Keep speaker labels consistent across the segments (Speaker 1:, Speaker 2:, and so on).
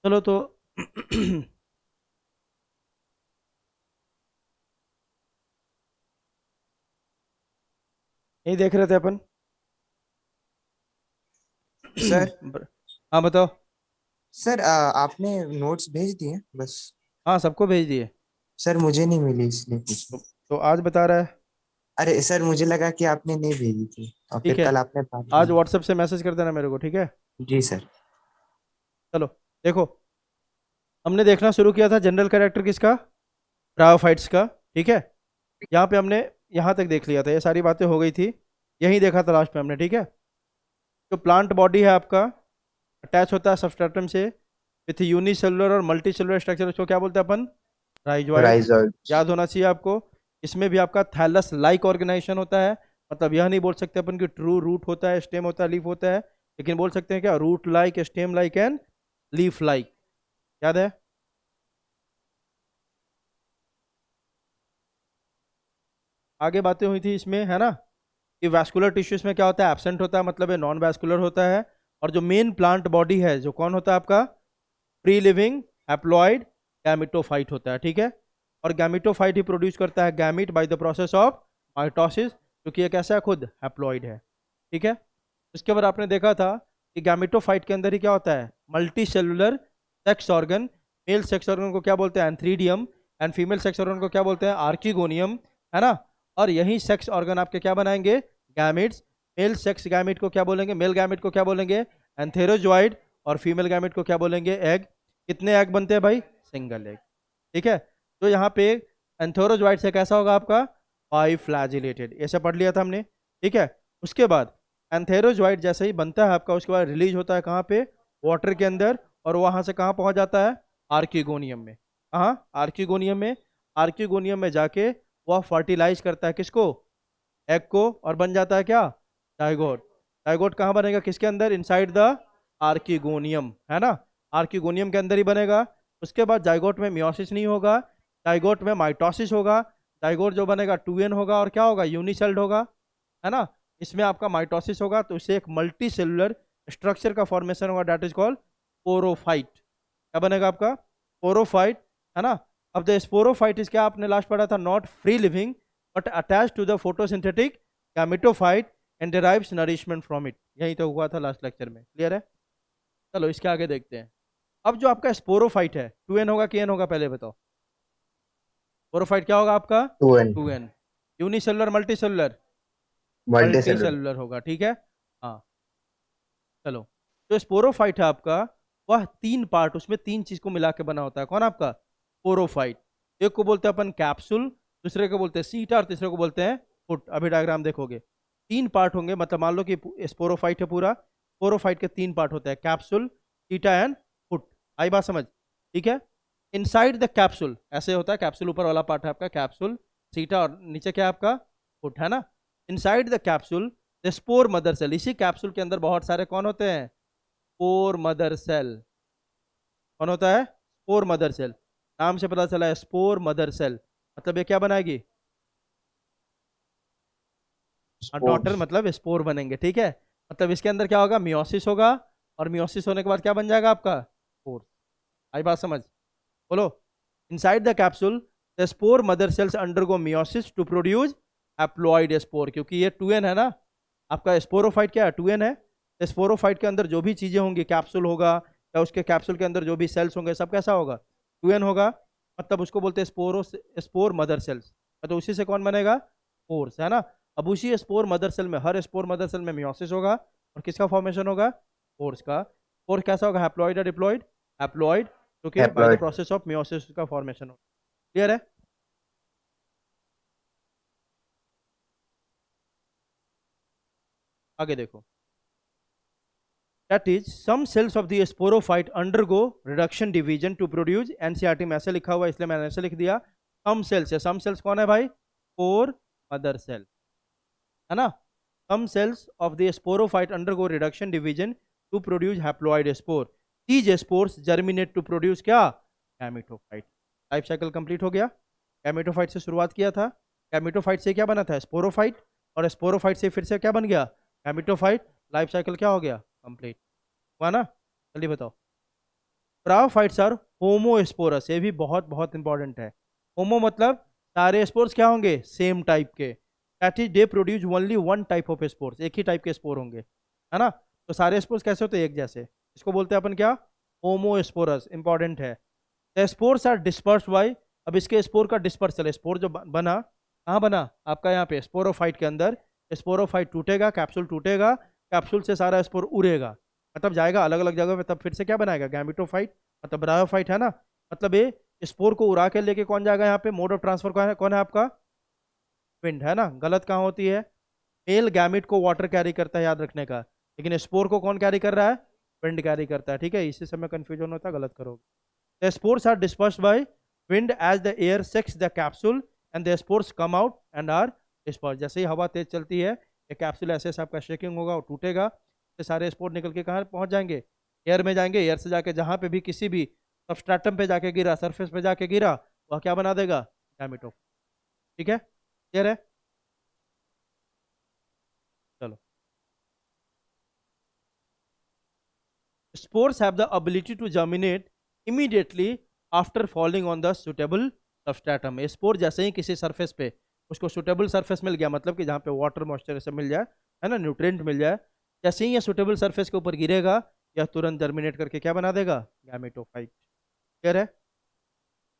Speaker 1: चलो तो यही देख रहे थे अपन।
Speaker 2: सर।
Speaker 1: हाँ बताओ।
Speaker 2: सर आपने नोट्स भेज दिए बस।
Speaker 1: हाँ सबको भेज दिए।
Speaker 2: सर मुझे नहीं मिली इसलिए पूछा।
Speaker 1: तो आज बता रहा है।
Speaker 2: अरे सर मुझे लगा कि आपने नहीं भेजी थी और
Speaker 1: ठीक
Speaker 2: फिर
Speaker 1: है,
Speaker 2: कल आपने बात
Speaker 1: आज
Speaker 2: की।
Speaker 1: व्हाट्सएप से मैसेज कर देना मेरे को, ठीक है।
Speaker 2: जी सर।
Speaker 1: चलो देखो, हमने देखना शुरू किया था जनरल कैरेक्टर किसका, ब्रायोफाइट्स का। ठीक है, यहाँ पे हमने यहाँ तक देख लिया था, ये सारी बातें हो गई थी। यहीं देखा था लास्ट में हमने, ठीक है। जो प्लांट बॉडी है आपका, अटैच होता है सबस्ट्रेटम से विथ यूनिसेलुलर और मल्टी सेलुलर स्ट्रक्चर, उसको क्या बोलते हैं अपन, राइजोइड।
Speaker 2: राइजर्स।
Speaker 1: याद होना चाहिए आपको। इसमें भी आपका थैलस लाइक ऑर्गेनाइजेशन होता है। मतलब यह नहीं बोल सकते अपन कि ट्रू रूट होता है, स्टेम होता है, लीफ होता है, लेकिन बोल सकते हैं क्या, root like, stem like and leaf like. याद है। आगे बातें हुई थी इसमें, है ना, कि वैस्कुलर टिश्यूज में क्या होता है, एब्सेंट होता है, मतलब ये नॉन वैस्कुलर होता है। और जो मेन प्लांट बॉडी है, जो कौन होता है आपका, फ्री लिविंग हैप्लॉइड गैमिटोफाइट होता है, ठीक है। और गैमिटोफाइट ही प्रोड्यूस करता है gamete by the process of mitosis, क्योंकि ये कैसा है, खुद हैप्लॉइड है, ठीक है। इसके बाद आपने देखा था कि गैमिटोफाइट के अंदर ही क्या होता है, multi cellular sex organ. Mail sex organ को क्या बोलते हैं, antheridium. And female sex organ को क्या बोलते हैं, आर्किगोनियम, है ना। और यही सेक्स ऑर्गन आपके क्या बनाएंगे, गैमिट्स। मेल सेक्स गैमिट को क्या बोलेंगे, मेल गैमिट को क्या बोलेंगे, एंथेरोजॉइड। और फीमेल गैमिट को क्या बोलेंगे, एग। कितने एग बनते हैं भाई, सिंगल एग, ठीक है। तो यहाँ पे एंथेरोजॉइड से कैसा होगा आपका, बाई फ्लैजिलेटेड, ऐसे पढ़ लिया था हमने, ठीक है। उसके बाद एंथेरोजॉइड जैसे ही बनता है आपका, उसके बाद रिलीज होता है कहाँ पे, वाटर के अंदर। और वहां से कहाँ पहुंच जाता है, आर्किगोनियम में। कहाँ, आर्किगोनियम में। आर्किगोनियम में जाके वह फर्टिलाइज करता है किसको, एग को, और बन जाता है क्या, जाइगोट। जाइगोट कहाँ बनेगा, किसके अंदर, इनसाइड द आर्किगोनियम, है ना। आर्किगोनियम के अंदर ही बनेगा। उसके बाद जाइगोट में मियोसिस नहीं होगा, जाइगोट में माइटोसिस होगा। जाइगोट जो बनेगा 2n होगा, और क्या होगा, यूनिसेल्ड होगा, है ना। इसमें आपका माइटोसिस होगा, तो इससे एक मल्टी सेलुलर स्ट्रक्चर का फॉर्मेशन होगा, डेट इज कॉल्ड पोरोफाइट। क्या बनेगा आपका, पोरोफाइट, है ना। अब द स्पोरोफाइट इज क्या, आपने लास्ट पढ़ा था, not free living but attach to the photosynthetic gametophyte and derives nourishment from it. यही तो हुआ था लास्ट लेक्चर में, क्लियर है। चलो इसके आगे देखते हैं। अब जो आपका स्पोरोफाइट है, 2n होगा कि n होगा, पहले बताओ। स्पोरोफाइट क्या होगा आपका,
Speaker 2: 2n।
Speaker 1: 2n। Unicellular multi cellular,
Speaker 2: multi
Speaker 1: multi
Speaker 2: cellular.
Speaker 1: Cellular होगा, ठीक है। हाँ, चलो। जो स्पोरोफाइट है आपका, वह तीन पार्ट, उसमें तीन चीज को मिला के बना होता है, कौन आपका, स्पोरोफाइट। एक को बोलते हैं अपन कैप्सूल, दूसरे को बोलते हैं सीटा, और तीसरे को बोलते हैं फुट। अभी डायग्राम देखोगे, तीन पार्ट होंगे, मतलब मान लो कि स्पोरोफाइट है पूरा। स्पोरोफाइट के तीन पार्ट होते हैं, कैप्सूल, सीटा एंड फुट। आई बात समझ, ठीक है। इनसाइड द कैप्सूल ऐसे होता है, कैप्सूल ऊपर वाला पार्ट है आपका, कैप्सूल, सीटा, और नीचे क्या है आपका, फुट, है ना। Inside the capsule the spore mother cell, इसी कैप्सूल के अंदर बहुत सारे कौन होते हैं, स्पोर मदर सेल। कौन होता है, स्पोर मदर सेल। नाम से पता चला है, स्पोर मदर सेल। मतलब ये क्या बनाएगी, डॉटर,
Speaker 2: स्पोर्स।
Speaker 1: मतलब स्पोर बनेंगे, ठीक है। मतलब इसके अंदर क्या होगा, मियोसिस होगा। और मियोसिस होने के बाद क्या बन जाएगा आपका, स्पोर। आई बात समझ, बोलो। Inside the capsule the spore mother cells undergo meiosis to produce haploid spore, क्योंकि ये 2n है ना। आपका स्पोरोफाइट क्या है, 2n है। स्पोरोफाइट के अंदर जो भी चीजें होंगी, कैप्सूल होगा या उसके कैप्सूल के अंदर जो भी सेल्स होंगे, सब कैसा होगा, 2n होगा। मतलब उसको बोलते हैं स्पोर मदर सेल्स। तो उसी से कौन बनेगा, स्पोर्स, है ना। अब उसी स्पोर मदर सेल में, हर स्पोर मदर सेल में मियोसिस होगा, और किसका फॉर्मेशन होगा, स्पोर्स का। स्पोर कैसा होगा, हैप्लॉइड या डिप्लॉइड, हैप्लॉइड, क्योंकि by the
Speaker 2: haploid.
Speaker 1: Process of meiosis का फॉर्मेशन होगा। क्लियर है। आगे देखो, that is some cells of the sporophyte undergo reduction division to produce, NCERT में ऐसे लिखा हुआ है, इसलिए मैंने ऐसे लिख दिया। some cells है, some cells कौन है भाई, स्पोर मदर सेल, है ना। some cells of the sporophyte undergo reduction division to produce haploid spore. these spores germinate to produce क्या, गैमेटोफाइट। लाइफ साइकिल कंप्लीट हो गया। गैमेटोफाइट से शुरुआत किया था, गैमेटोफाइट से क्या बना था, स्पोरोफाइट। और स्पोरोफाइट से फिर से क्या बन गया, गैमेटोफाइट। लाइफ साइकिल क्या हो गया, कंप्लीट हुआ ना। जल्दी बताओ। ब्रायोफाइट्स आर होमोस्पोरस, ये भी बहुत बहुत इंपॉर्टेंट है। होमो मतलब सारे स्पोर्स क्या होंगे, सेम टाइप के, that is they produce only one type of spores, एक ही टाइप के स्पोर होंगे, है ना। तो सारे स्पोर्स कैसे होते हैं, एक जैसे, इसको बोलते हैं अपन क्या, होमोस्पोरस, इंपॉर्टेंट है। The spores are disperse by, अब इसके स्पोर का डिस्पर्सल, स्पोर जो बना कहाँ बना आपका, यहाँ पे स्पोरोफाइट के अंदर, स्पोरोफाइट टूटेगा, कैप्सूल टूटेगा, कैप्सूल से सारा स्पोर उड़ेगा, मतलब जाएगा अलग अलग जगह पे, तब फिर से क्या बनाएगा, गैमेटोफाइट, मतलब ब्रायोफाइट, है ना। मतलब ये स्पोर को उड़ा के लेके कौन जाएगा, यहाँ पे मोड ऑफ ट्रांसफर कौन है आपका, विंड, है ना। गलत कहाँ होती है, मेल गैमिट को वाटर कैरी करता है, याद रखने का, लेकिन स्पोर को कौन कैरी कर रहा है, विंड कैरी करता है, ठीक है, इसी समय कंफ्यूजन होता है, गलत करोगे। The spores are dispersed by wind as the air sex the capsule and the spores come out and are disperse, जैसे ही हवा तेज चलती है, ये कैप्सूल ऐसे से आपका शेकिंग होगा और टूटेगा, ये सारे स्पोर निकल के कहाँ पहुंच जाएंगे, एयर में जाएंगे, एयर से जाके जहाँ पे भी किसी भी सबस्ट्रेटम पे जाके गिरा, सरफेस पे जाके गिरा, वह क्या बना देगा, गैमेटोफाइट, ठीक है, क्लियर है, चलो। Spores have the ability to germinate immediately after falling on the suitable substratum। Spore जैसे ही किसी सरफेस पे उसको सुटेबल सरफेस मिल गया, मतलब कि जहाँ पे वाटर मॉइस्चर से मिल जाए, है ना, न्यूट्रिएंट मिल जाए, जैसे ही ये सुटेबल सरफेस के ऊपर गिरेगा, यह तुरंत जर्मिनेट करके क्या बना देगा, गैमेटोफाइट, क्लियर है।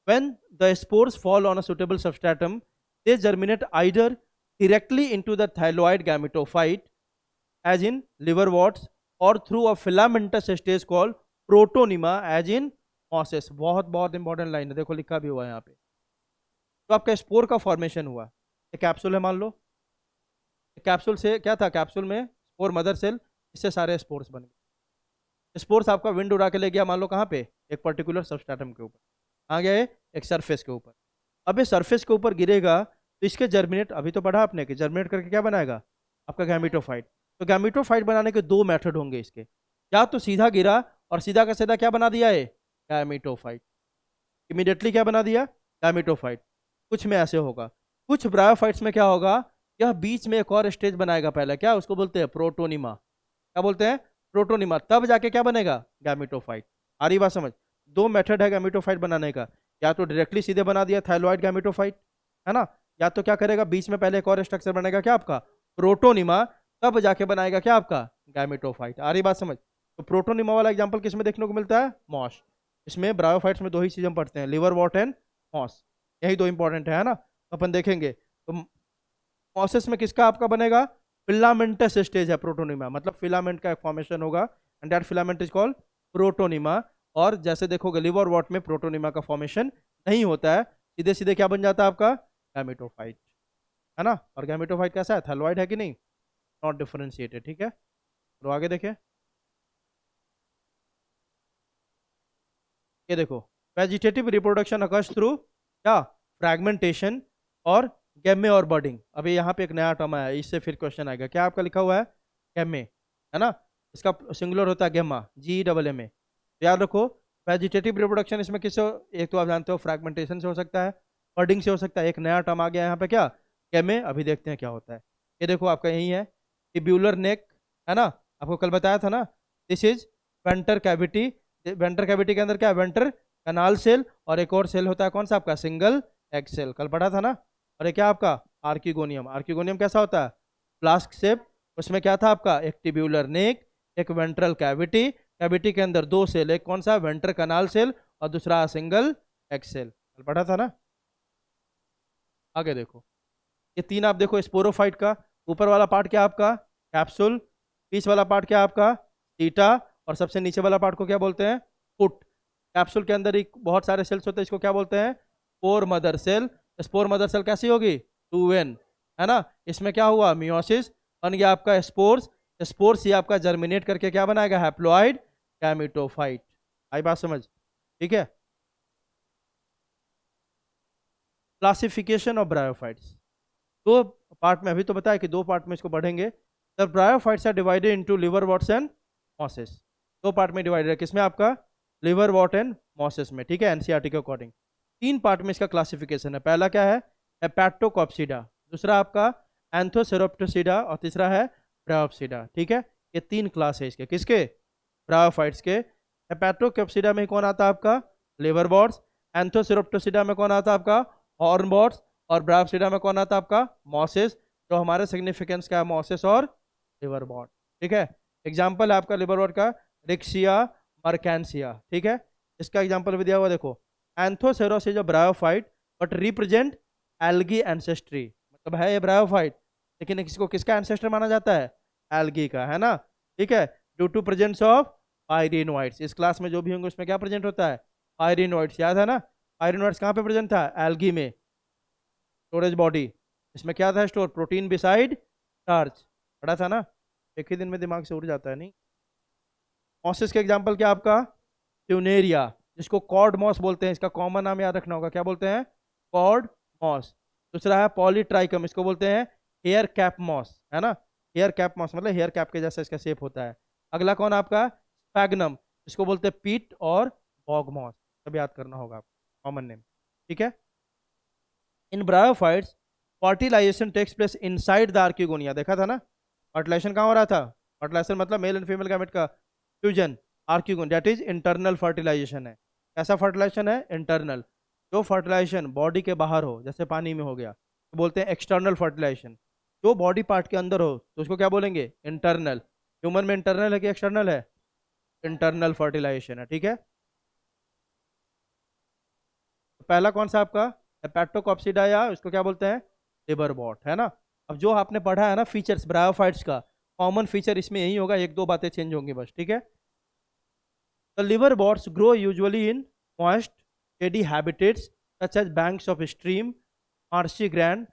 Speaker 1: When the spores fall on a suitable substratum, they germinate either directly into the thyroid gametophyte, as in liverworts, or through a filamentous stage called protonema, as in mosses। बहुत बहुत important line है, देखो लिखा भी हुआ है यहाँ पे। तो आपका स्पोर का फॉर्मेशन हुआ, एक कैप्सूल है मान लो, कैप्सूल से क्या था, कैप्सूल में स्पोर मदर सेल, इससे सारे स्पोर्स बन गए। स्पोर्स आपका विंड उड़ा के ले गया, मान लो कहाँ पे, एक पर्टिकुलर सबस्ट्रेटम के ऊपर, आ गया है एक सरफेस के ऊपर। अब ये सरफेस के ऊपर गिरेगा तो इसके जर्मिनेट, अभी तो पढ़ा आपने कि जर्मिनेट करके क्या बनाएगा, आपका गैमेटोफाइट। तो गैमेटोफाइट बनाने के दो मेथड होंगे इसके, या तो सीधा गिरा और सीधा का सीधा क्या बना दिया है, गैमेटोफाइट, इमीडिएटली क्या बना दिया, गैमेटोफाइट। कुछ में ऐसे होगा, कुछ ब्रायोफाइट्स में क्या होगा, यह बीच में एक और स्टेज बनाएगा, पहले क्या उसको बोलते हैं, प्रोटोनिमा, क्या बोलते हैं, प्रोटोनिमा, तब जाके क्या बनेगा, गैमेटोफाइट। आ रही बात समझ, दो मेथड है गैमेटोफाइट बनाने का, या तो डायरेक्टली सीधे बना दिया थाइलॉइड गैमेटोफाइट, है ना, या तो क्या करेगा, बीच में पहले एक और स्ट्रक्चर बनेगा क्या आपका, प्रोटोनिमा, तब जाके बनाएगा क्या आपका, गैमेटोफाइट। आ रही बात समझ। तो प्रोटोनिमा वाला एग्जांपल किसमें देखने को मिलता है, मॉस। इसमें ब्रायोफाइट्स में दो ही चीज हम पढ़ते हैं, लिवर वॉट एंड मॉस, यही दो इंपॉर्टेंट है ना, तो अपन देखेंगे। तो मॉसेस में किसका आपका बनेगा, फिलामेंटस स्टेज है प्रोटोनिमा, मतलब फिलामेंट का एक फॉर्मेशन होगा, and that filament is called protonema. और जैसे देखोगे लिवर वॉट में प्रोटोनिमा का फॉर्मेशन नहीं होता है, सीधे सीधे क्या बन जाता है आपका, गैमेटोफाइट, है ना। और गैमेटोफाइट कैसा है, थाइलॉइड है कि नहीं, नॉट डिफरेंशिएटेड, ठीक है। तो आगे देखें, ये देखो, वेजिटेटिव रिप्रोडक्शन अकर्स थ्रू क्या, फ्रैगमेंटेशन और गैमे और बर्डिंग। अभी यहाँ पे एक नया टर्म आया, इससे फिर क्वेश्चन आएगा, क्या आपका लिखा हुआ है, गैमे, है ना, इसका सिंगुलर होता है गेमा, GEMMA। तो याद रखो, वेजिटेटिव रिप्रोडक्शन इसमें किससे, एक तो आप जानते हो फ्रैगमेंटेशन से हो सकता है, बर्डिंग से हो सकता है, एक नया टर्म आ गया यहाँ पे क्या, गैमे, अभी देखते हैं क्या होता है। ये देखो आपका यही है, टिब्यूलर नेक, है ना, आपको कल बताया था ना, this is venter cavity, venter cavity के अंदर क्या है, वेंटर कनाल सेल, और एक और सेल होता है कौन सा आपका, सिंगल एग सेल, कल पढ़ा था ना। और ये क्या आपका, आर्किगोनियम, आर्किगोनियम कैसा होता है, फ्लास्क शेप, उसमें क्या था आपका, एक टिब्यूलर नेक, एक वेंट्रल कैविटी, कैविटी के अंदर दो सेल, एक कौन सा, वेंटर कनाल सेल, और दूसरा सिंगल एग सेल, कल पढ़ा था ना। आगे देखो, ये तीन आप देखो, स्पोरोफाइट का ऊपर वाला पार्ट क्या आपका, कैप्सूल, बीच वाला पार्ट क्या आपका, सीटा, और सबसे नीचे वाला पार्ट को क्या बोलते हैं, फुट। कैप्सूल के अंदर एक बहुत सारे सेल्स होते हैं, इसको क्या बोलते हैं, spore mother cell. Spore mother cell कैसी होगी, 2N, है ना। इसमें क्या हुआ, मियोसिस, बन गया आपका स्पोर्स, स्पोर्स ही आपका जर्मिनेट करके क्या बनाएगा, हैप्लॉइड गैमेटोफाइट। आई बात समझ, ठीक है। क्लासिफिकेशन ऑफ ब्रायोफाइट्स, दो पार्ट में, अभी तो बताया कि दो पार्ट में इसको बढ़ेंगे। The bryophytes are divided into liverworts and mosses, दो पार्ट में डिवाइडेड है, किसमें आपका, लिवर वॉट एंड मॉसेस में, ठीक है, एनसीईआरटी के अकॉर्डिंग। तीन पार्ट में इसका क्लासिफिकेशन है, पहला क्या है, हेपेटोकॉप्सिडा, दूसरा आपका एंथोसेरोप्टोसिडा, और तीसरा है ब्रायोप्सिडा, ठीक है। ये तीन क्लास है इसके, किसके, ब्रायोफाइट्स के। हेपेटोकैप्सिडा में कौन आता है आपका? लिवरबॉट्स। एंथोसिरोप्टोसिडा में कौन आता है आपका? हॉर्नबॉट्स। और ब्रायोप्सिडा में कौन आता है आपका? मॉसेस। तो हमारे सिग्निफिकेंस क्या है? मॉसेस और लिवरबॉट। ठीक है, एग्जाम्पल है आपका लिवरबॉट का रिक्सिया मर्केंसिया। ठीक है, इसका एग्जाम्पल भी दिया हुआ देखो। Anthoceros is a bryophyte but represent algae ancestry, मतलब है ये ब्रायोफाइट लेकिन इसको किसका एंसेस्टर माना जाता है? एल्गी का, है ना। ठीक है, due to presence of pyrenoids. इस क्लास में जो भी होंगे उसमें क्या प्रेजेंट होता है? पायरिनोइड्स, याद है ना। पायरिनोइड्स कहाँ पे प्रेजेंट था? एल्गी में। स्टोरेज बॉडी, इसमें क्या था स्टोर? Protein beside starch. पढ़ा था ना, एक ही दिन में दिमाग से उड़ जाता है नहीं। मॉसिस के एग्जाम्पल क्या आपका? ट्यूनेरिया, जिसको कॉर्ड मॉस बोलते हैं, इसका कॉमन नाम याद रखना होगा, क्या बोलते हैं? Cord moss. दूसरा है पॉलीट्राइकम, इसको बोलते हैं हेयर कैप मॉस, है ना। हेयर कैप मॉस मतलब हेयर कैप के जैसा इसका शेप होता है। अगला कौन आपका? स्पैगनम, इसको बोलते हैं पीट और बॉग मॉस, सब याद करना होगा आपको, कॉमन नेम। ठीक है, in bryophytes fertilization takes place inside the archegonia, देखा था ना। फर्टिलाइजेशन कहाँ हो रहा था? फर्टिलाइजेशन मतलब मेल एंड फीमेल गैमेट का fusion, archegon, that is internal fertilization है। कैसा फर्टिलाइजेशन है? इंटरनल। जो फर्टिलाइजेशन बॉडी के बाहर हो, जैसे पानी में हो गया, तो बोलते हैं एक्सटर्नल फर्टिलाइजेशन। जो बॉडी पार्ट के अंदर हो तो उसको क्या बोलेंगे? इंटरनल। ह्यूमन में इंटरनल है कि एक्सटर्नल है? इंटरनल फर्टिलाइजेशन है। ठीक है, तो पहला कौन सा आपका? हेपेटोकॉप्सिडा, या उसको क्या बोलते हैं? लिवरबॉट, है ना। अब जो आपने पढ़ा है ना फीचर्स ब्रायोफाइट्स का, कॉमन फीचर इसमें यही होगा, एक दो बातें चेंज होंगी बस। ठीक है, the liverworts grow usually in moist, shady habitats such as banks of stream, marshy ground,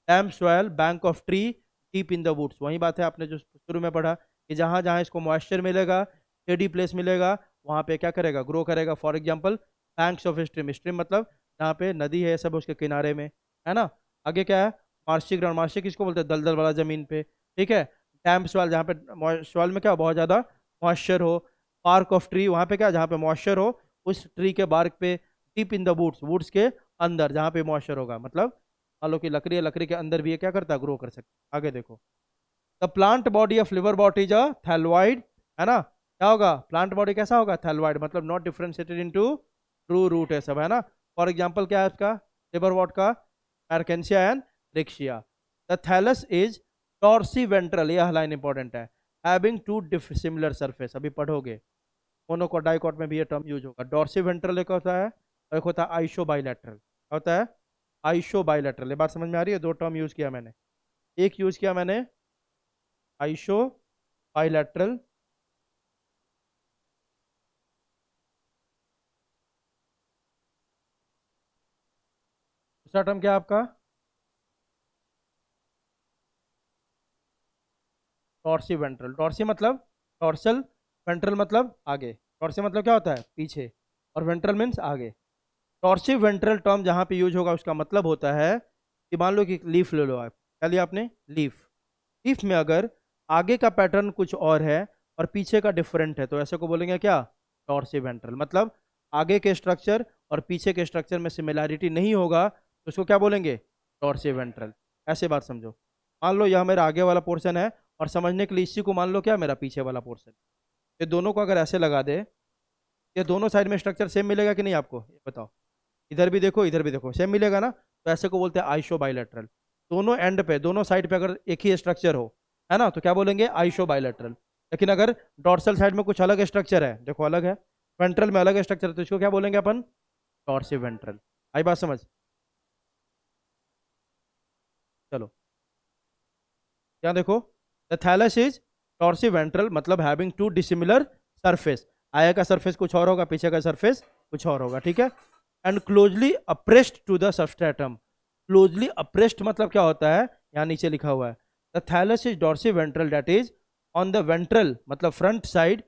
Speaker 1: damp soil, bank of tree, deep in the woods। वही बात है आपने जो शुरू में पढ़ा कि जहाँ जहाँ इसको मॉइस्चर मिलेगा, शेडी प्लेस मिलेगा, वहाँ पे क्या करेगा? ग्रो करेगा। For example banks of stream, stream मतलब जहाँ पे नदी है सब उसके किनारे में, है ना। आगे क्या है? मार्शी ग्राउंड, मार्शी किसको बोलते हैं? दलदल वाला जमीन पे। ठीक है, डैम्प सॉइल, जहाँ पे सॉइल में क्या बहुत ज़्यादा मॉइस्चर हो। पार्क ऑफ ट्री, वहाँ पे क्या? जहाँ पे मॉइस्चर हो उस ट्री के बार्क पे। Deep in the woods, woods के अंदर जहाँ पे मॉइस्चर होगा, मतलब मान लो कि लकड़ी है, लकड़ी के अंदर भी ये क्या करता है? ग्रो कर सकता है। आगे देखो, the plant body of liverwort is a thalloid, है ना। क्या होगा? प्लांट बॉडी कैसा होगा? थैलोइड, मतलब not differentiated into true root है सब, है ना। फॉर एग्जांपल क्या है इसका? लिवरबॉट का marchantia and riccia. The thallus is dorsiventral, यह लाइन इंपॉर्टेंट है, हैविंग टू सिमिलर सरफेस, अभी पढ़ोगे। मोनोकॉट डाइकॉट में भी ये टर्म यूज होगा। डॉर्सी वेंट्रल एक होता है और एक होता है आइशो बाइलेटरल। क्या होता है? ISEER bilateral. ये बात समझ में आ रही है? दो टर्म यूज किया मैंने, एक यूज किया मैंने आइशो बाइलेटरल, दूसरा टर्म क्या है आपका? टॉर्सी वेंट्रल। टॉर्सी मतलब टॉर्सल, वेंट्रल मतलब आगे। टॉर्सी मतलब क्या होता है? पीछे, और वेंट्रल मीन्स आगे। टॉर्सी वेंट्रल टर्म जहाँ पे यूज होगा उसका मतलब होता है कि मान लो कि लीफ ले लो आप, क्या लिया आपने? लीफ। लीफ में अगर आगे का पैटर्न कुछ और है और पीछे का डिफरेंट है तो ऐसे को बोलेंगे क्या? टॉर्सी वेंट्रल। मतलब आगे के स्ट्रक्चर और पीछे के स्ट्रक्चर में सिमिलैरिटी नहीं होगा तो उसको क्या बोलेंगे? टॉर्सी वेंट्रल। ऐसे बात समझो, मान लो यह मेरा आगे वाला पोर्शन है और समझने के लिए इसी को मान लो क्या? मेरा पीछे वाला पोर्शन। ये दोनों को अगर ऐसे लगा दे, ये दोनों साइड में स्ट्रक्चर सेम मिलेगा कि नहीं आपको? ये बताओ, इधर भी देखो इधर भी देखो, सेम मिलेगा ना। तो ऐसे को बोलते हैं आइशो बाइलेटरल। दोनों एंड पे, दोनों साइड पे अगर एक ही स्ट्रक्चर हो, है ना, तो क्या बोलेंगे? ISEER bilateral. लेकिन अगर डॉर्सल साइड में कुछ अलग स्ट्रक्चर है, देखो अलग है, वेंट्रल में अलग स्ट्रक्चर है, तो इसको क्या बोलेंगे अपन? टॉर्सी वेंट्रल। आई बात समझ? चलो यहाँ देखो, द थैलस इज टॉर्सी वेंट्रल, मतलब हैविंग टू डिसिमिलर सरफेस। आगे का सरफेस कुछ और होगा, पीछे का सरफेस कुछ और होगा। ठीक है, and closely appressed to the substratum. Closely appressed मतलब क्या होता है? यहाँ नीचे लिखा हुआ है, the thallus is dorsiventral, that is on the ventral मतलब front side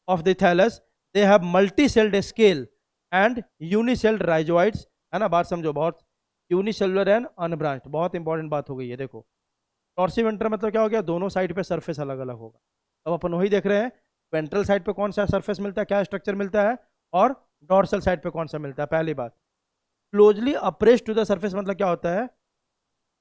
Speaker 1: of the thallus they have multi celled scale and unicelled rhizoids, है ना। बात समझो, बहुत यूनिसेलुलर एंड अनब्रांच्ड, बहुत इंपॉर्टेंट बात हो गई है। देखो टॉर्सी वेंट्रल मतलब क्या हो गया? दोनों साइड पे सरफेस अलग अलग होगा। अब अपन वही देख रहे हैं, वेंट्रल साइड पे कौन सा सरफेस मिलता है, क्या स्ट्रक्चर मिलता है, और डॉर्सल साइड पे कौन सा मिलता है। पहली बात, closely appressed to the surface मतलब क्या होता है?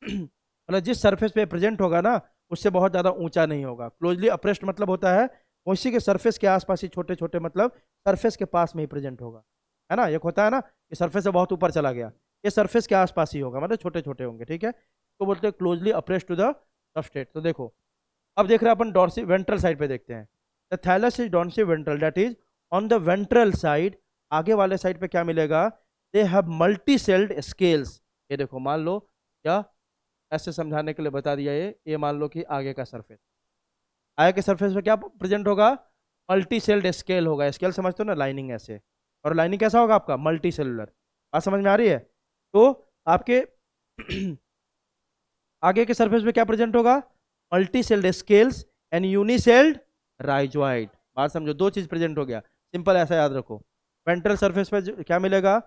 Speaker 1: मतलब जिस सरफेस पे प्रेजेंट होगा ना उससे बहुत ज़्यादा ऊंचा नहीं होगा। क्लोजली अप्रेस्ड मतलब होता है उसी के सरफेस के आसपास ही छोटे छोटे, मतलब सरफेस के पास में ही प्रेजेंट होगा, है ना। एक होता है ना कि सरफेस से बहुत ऊपर चला गया, ये सरफेस के आसपास ही होगा, मतलब छोटे छोटे होंगे, ठीक है। तो बोलते हैं closely appressed to the substrate. तो देखो अब देख रहे हैं अपन डॉर्सी वेंट्रल साइड पे देखते हैं। The thallus is dorsiventral, that is on the ventral side. आगे वाले साइड पे क्या मिलेगा, they have multi celled scales. ये देखो मान लो, क्या ऐसे समझाने के लिए बता दिया, ये मान लो कि आगे का सरफेस, आगे के सरफेस पे क्या प्रेजेंट होगा, मल्टी सेल्ड स्केल होगा। स्केल समझते हो ना, लाइनिंग ऐसे, और लाइनिंग कैसा होगा आपका, मल्टी सेलुलर। बात समझ में आ रही है। तो आपके आगे के सरफेस पे क्या प्रेजेंट होगा, multi celled scales and unicelled rhizoid. बात समझो, दो चीज प्रेजेंट हो गया, सिंपल ऐसा याद रखो। वेंट्रल सरफेस पे क्या मिलेगा,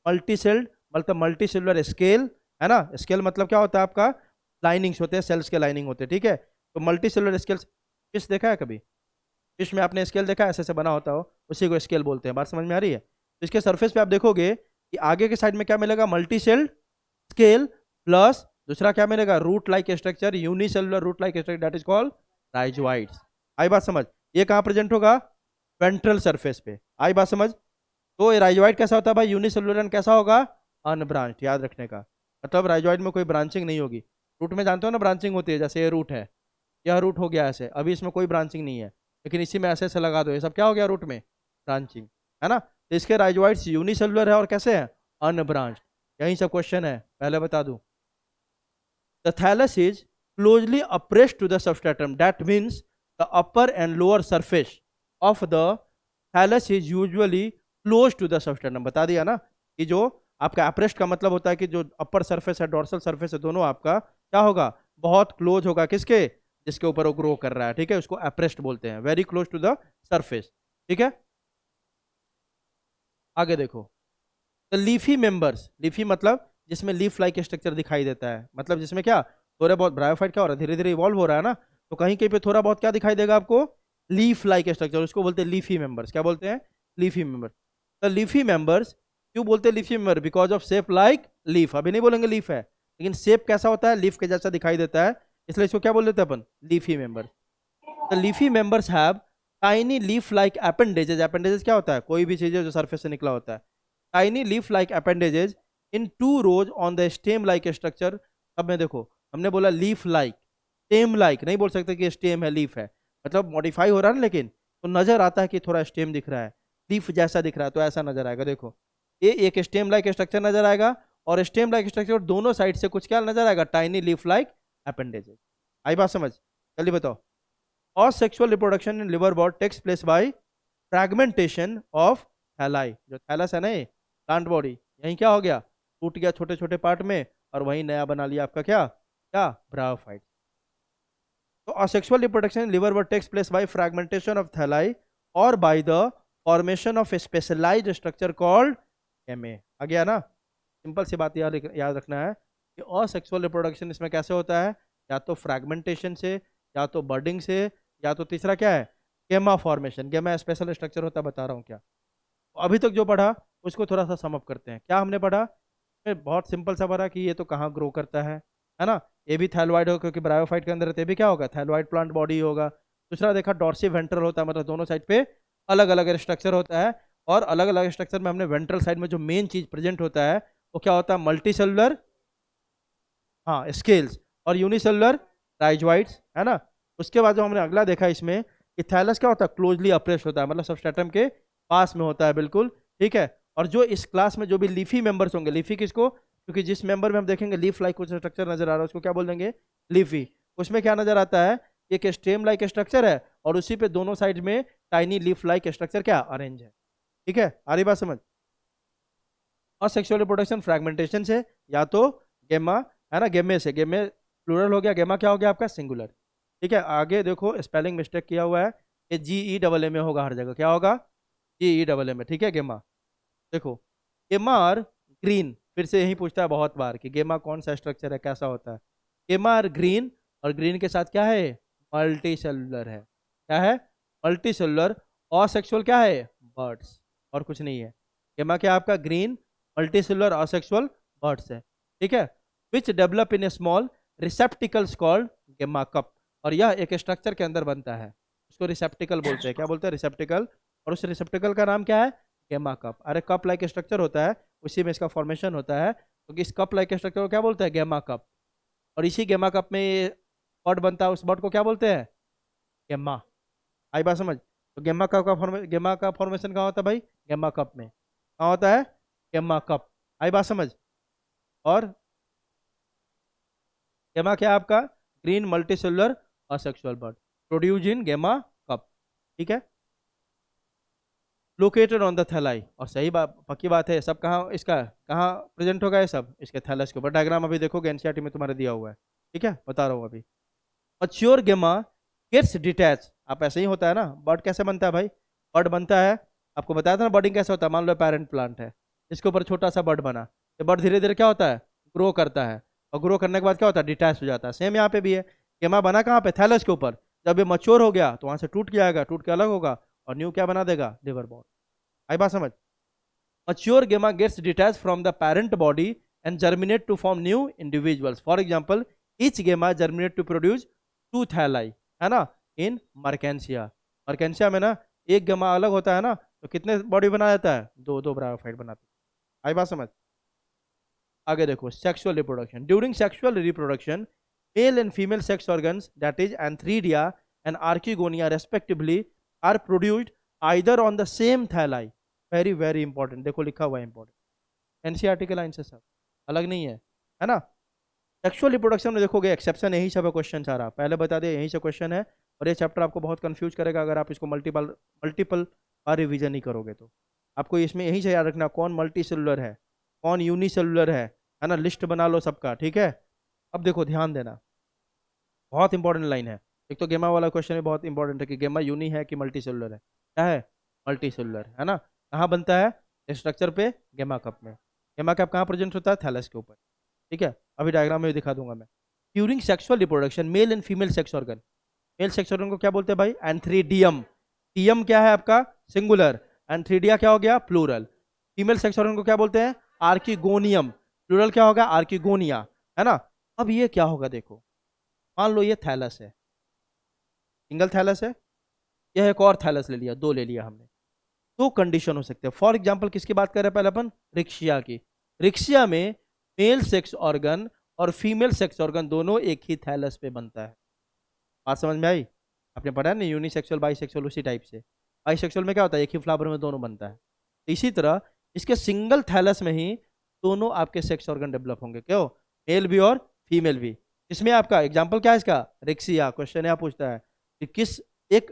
Speaker 1: मल्टी सेल्ड मतलब मल्टी सेलुलर स्केल, है ना। स्केल मतलब क्या होता है आपका, लाइनिंग्स होते हैं, सेल्स के लाइनिंग होते हैं, ठीक है। तो मल्टी सेलुलर स्केल्स, फिश देखा है कभी, फिश में आपने स्केल देखा है, ऐसे ऐसे बना होता हो, उसी को स्केल बोलते हैं। बात समझ में आ रही है। तो इसके सरफेस पे आप देखोगे कि आगे के साइड में क्या मिलेगा, मल्टी सेल्ड स्केल प्लस दूसरा क्या मिलेगा, root like structure, unicellular root like structure, that is called rhizoids. आई बात समझ। ये कहाँ प्रेजेंट होगा, वेंट्रल सरफेस पे। आई बात समझ। तो ये राइजोइड कैसा होता है भाई, यूनिसेलुलर एंड कैसा होगा, अनब्रांच्ड। याद रखने का मतलब राइजोइड में कोई ब्रांचिंग नहीं होगी। रूट में जानते हो ना ब्रांचिंग होती है, जैसे ये रूट है, यह रूट हो गया ऐसे, अभी इसमें कोई ब्रांचिंग नहीं है, लेकिन इसी में ऐसे ऐसे लगा दो, ये सब क्या हो गया, रूट में ब्रांचिंग, है ना। तो इसके राइजोइड्स यूनिसेलुलर है और कैसे है, अनब्रांच्ड। यही सब क्वेश्चन है, पहले बता दूं। The thallus is closely appressed to the substratum. That means the upper and lower surface of the thallus is usually close to the substratum. बता दिया ना कि जो आपका अप्रेस्ट का मतलब होता है कि जो अपर सरफेस है, डोर्सल सरफेस है, दोनों आपका क्या होगा, बहुत क्लोज होगा, किसके, जिसके ऊपर वो ग्रो कर रहा है, ठीक है। उसको अप्रेस्ट बोलते हैं, very close to the surface, ठीक है। आगे देखो, द लीफी मेंबर्स, लीफी मतलब जिसमें लीफ लाइक स्ट्रक्चर दिखाई देता है, मतलब जिसमें क्या थोड़े बहुत, ब्रायोफाइट क्या हो रहा है, धीरे धीरे इवॉल्व हो रहा है ना, तो कहीं कहीं पे थोड़ा बहुत क्या दिखाई देगा आपको, लीफ लाइक स्ट्रक्चर, उसको बोलते हैं लीफी मेंबर्स। क्या बोलते हैं, leafy members. The leafy members, क्यों बोलते हैं leafy member, because of shape like leaf. अभी नहीं बोलेंगे लीफ है, लेकिन शेप कैसा होता है, लीफ के जैसा दिखाई देता है, इसलिए इसको क्या बोल देते हैं अपन, leafy member. The leafy members have tiny leaf like appendages. Appendages क्या होता है, कोई भी चीज है जो सरफेस से निकला होता है। Tiny leaf like appendages in 2 rows on the stem like structure. अब मैं देखो, हमने बोला लीफ लाइक, स्टेम लाइक नहीं बोल सकते कि स्टेम है लीफ है, मतलब मॉडिफाई हो रहा है ना, लेकिन तो नजर आता है कि थोड़ा स्टेम दिख रहा है, लीफ जैसा दिख रहा है, तो ऐसा नजर आएगा। देखो ये एक स्टेम लाइक स्ट्रक्चर नजर आएगा, और स्टेम लाइक स्ट्रक्चर दोनों साइड से कुछ क्या नजर आएगा, टाइनी लीफ लाइक अपेंडेजेस। आई बात समझ, जल्दी बताओ। और sexual reproduction in liverwort takes place by fragmentation of thalli. जो थैलस है ना, ये प्लांट बॉडी, यहीं क्या हो गया, टूट गया छोटे छोटे पार्ट में, और वहीं नया बना लिया आपका क्या क्या, ब्रायोफाइट। तो asexual reproduction in liverwort takes place by fragmentation of thalli और by the formation of a specialized structure called gemmae. आ गया ना, सिंपल सी बात याद रखना है कि असेक्सुअल रिप्रोडक्शन इसमें कैसे होता है, या तो फ्रैगमेंटेशन से, या तो बर्डिंग से, या तो तीसरा क्या है, गेमा फॉर्मेशन। गेमा स्पेशल स्ट्रक्चर होता है, बता रहा हूँ क्या। अभी तक जो पढ़ा उसको थोड़ा सा समअप करते हैं। क्या हमने पढ़ा, बहुत सिंपल सा पढ़ा कि ये तो कहाँ ग्रो करता है ना, ये भी थैलोइड होगा क्योंकि ब्रायोफाइट के अंदर रहते, भी क्या होगा, थैलोइड प्लांट बॉडी होगा। दूसरा देखा डॉर्सी वेंट्रल होता है, मतलब दोनों साइड पे अलग अलग स्ट्रक्चर होता है, और अलग अलग स्ट्रक्चर में हमने वेंट्रल साइड में जो मेन चीज प्रेजेंट होता है वो क्या होता है, मल्टी सेलुलर, हाँ स्केल्स, और यूनिसेलुलर राइजोइड्स, है ना। उसके बाद जो हमने अगला देखा इसमें कि थैलस क्या होता है, क्लोजली अप्रेस्ड होता है, मतलब सबस्ट्रेटम के पास में होता है, बिल्कुल ठीक है। और जो इस क्लास में जो भी लीफी मेंबर्स होंगे, लीफी किसको, क्योंकि जिस मेंबर में हम देखेंगे लीफ लाइक कुछ स्ट्रक्चर नजर आ रहा है उसको क्या बोल देंगे, लीफी। उसमें क्या नजर आता है, एक स्टेम लाइक स्ट्रक्चर है, और उसी पे दोनों साइड में टाइनी लीफ लाइक स्ट्रक्चर क्या अरेंज है, ठीक है। आ रही बात समझ। और सेक्सुअल रिप्रोडक्शन फ्रैगमेंटेशन से, या तो गेमा, है ना, गेमे से, गेमे प्लूरल हो गया, गेमा क्या हो गया आपका, सिंगुलर, ठीक है। आगे देखो स्पेलिंग मिस्टेक किया हुआ है, ये GE AA में होगा हर जगह, क्या होगा, GE AA में, ठीक है। गेमा देखो, गेमा आर ग्रीन, फिर से यही पूछता है बहुत बार कि गेमा कौन सा स्ट्रक्चर है, कैसा होता है। गेमा आर ग्रीन, और ग्रीन के साथ क्या है, मल्टी सेलुलर है, क्या है, मल्टी सेलुलर। और सेक्सुअल क्या है, बर्ड्स, और कुछ नहीं है। गेमा क्या आपका, green, multi cellular, asexual, birds है, ठीक है। Which develop in A small receptacles called गेमा कप, और यह एक स्ट्रक्चर के अंदर बनता है, उसको रिसेप्टिकल बोलते हैं। क्या बोलते हैं? रिसेप्टिकल। और उस रिसेप्टिकल का नाम क्या है? गेमा कप। अरे कप लाइक स्ट्रक्चर होता है, उसी में इसका फॉर्मेशन होता है, तो इस कप लाइक स्ट्रक्चर को क्या बोलते हैं? गेमा कप। और इसी गेमा कप में ये बॉड बनता है, उस बॉड को क्या बोलते हैं? गेमा। आई बात समझ? तो गेमा का फॉर्मेशन कहाँ होता है भाई? गेमा कप में। कहाँ होता है? गेमा कप। आई बात समझ? और गेमा क्या है आपका? Green multicellular asexual bird produce in गेमा कप। ठीक है, लोकेटेड ऑन द थैलाई। और सही बात, पक्की बात है, सब कहाँ इसका कहाँ प्रेजेंट होगा? ये सब इसके थैलस के ऊपर। डायग्राम अभी देखोगे, एनसीईआरटी में तुम्हारे दिया हुआ है। ठीक है, बता रहा हूँ अभी। मच्योर गेमा गेट्स डिटैच। आप ऐसे ही होता है ना, बर्ड कैसे बनता है भाई? बर्ड बनता है, आपको बताया था ना बर्डिंग कैसे होता है। मान लो पेरेंट प्लांट है, इसके ऊपर छोटा सा बर्ड बना, ये बर्ड धीरे धीरे क्या होता है? ग्रो करता है, और ग्रो करने के बाद क्या होता है? डिटैच हो जाता है। सेम यहाँ पे भी है, गेमा बना कहाँ पे? थैलस के ऊपर। जब ये मच्योर हो गया तो वहां से टूट जाएगा, टूट के अलग होगा, और न्यू क्या बना देगा? Liver ball. आई बात समझ? Mature gamma gets detached from the parent body and germinate to form new individuals. For example, each gamma germinate to produce two thalli, है ना, in Mercansia. Mercansia में ना एक gamma अलग होता है ना, तो कितने बॉडी बना देता है? दो दो ब्रायोफाइट बनाते हैं। आई बात समझ? आगे देखो, sexual reproduction. During sexual reproduction, male and female sex organs that is antheridia and archegonia respectively are produced either on the same thalli. Very very important, देखो लिखा हुआ है इंपॉर्टेंट, एनसीईआरटी के लाइन से सब अलग नहीं है ना। सेक्सुअल रिप्रोडक्शन में देखोगे एक्सेप्शन यही सब है, क्वेश्चन सारा पहले बता दिया, यही से क्वेश्चन है। और ये चैप्टर आपको बहुत कंफ्यूज करेगा अगर आप इसको मल्टीपल मल्टीपल बार रिवीजन नहीं करोगे तो। आपको इसमें यही से याद रखना कौन मल्टी सेलुलर है, कौन यूनिसेलुलर है ना, लिस्ट बना लो सबका। ठीक है, अब देखो ध्यान देना, बहुत इंपॉर्टेंट लाइन है। एक तो गेमा वाला क्वेश्चन भी बहुत इंपॉर्टेंट है कि गेमा यूनी है कि मल्टी सेलुलर है। क्या है? मल्टी सेलुलर है ना। कहाँ बनता है? स्ट्रक्चर पे गेमा कप में। गेमा कप कहाँ प्रेजेंट होता है? थैलस के ऊपर। ठीक है, अभी डायग्राम में भी दिखा दूंगा मैं। During sexual reproduction, male and female sex organ, mail sex organ को क्या बोलते हैं भाई? एंथ्रीडियम। टीयम क्या है आपका? सिंगुलर। एंथ्रीडिया क्या हो गया? प्लूरल। फीमेल सेक्स ऑर्गन को क्या बोलते हैं? आर्किगोनियम। प्लूरल क्या होगा? आर्किगोनिया, है ना। अब ये क्या होगा देखो, मान लो ये थैलस है, सिंगल थैलस है, यह एक और थैलस ले लिया, दो ले लिया हमने। दो कंडीशन हो सकते हैं। फॉर एग्जाम्पल किसकी बात कर रहे हैं पहले अपन? रिक्शिया की। रिक्शिया में मेल सेक्स ऑर्गन और फीमेल सेक्स ऑर्गन दोनों एक ही थैलस पे बनता है। बात समझ में आई? आपने पढ़ा है ना, यूनिसेक्सुअल बाईसेक्सुअल उसी टाइप से। बाईसेक्सुअल में क्या होता है? एक ही फ्लावर में दोनों बनता है। तो इसी तरह इसके सिंगल थैलस में ही दोनों आपके सेक्स ऑर्गन डेवलप होंगे। क्यों? मेल भी और फीमेल भी। इसमें आपका एग्जाम्पल क्या है इसका? रिक्सिया। क्वेश्चन यहाँ पूछता है कि किस एक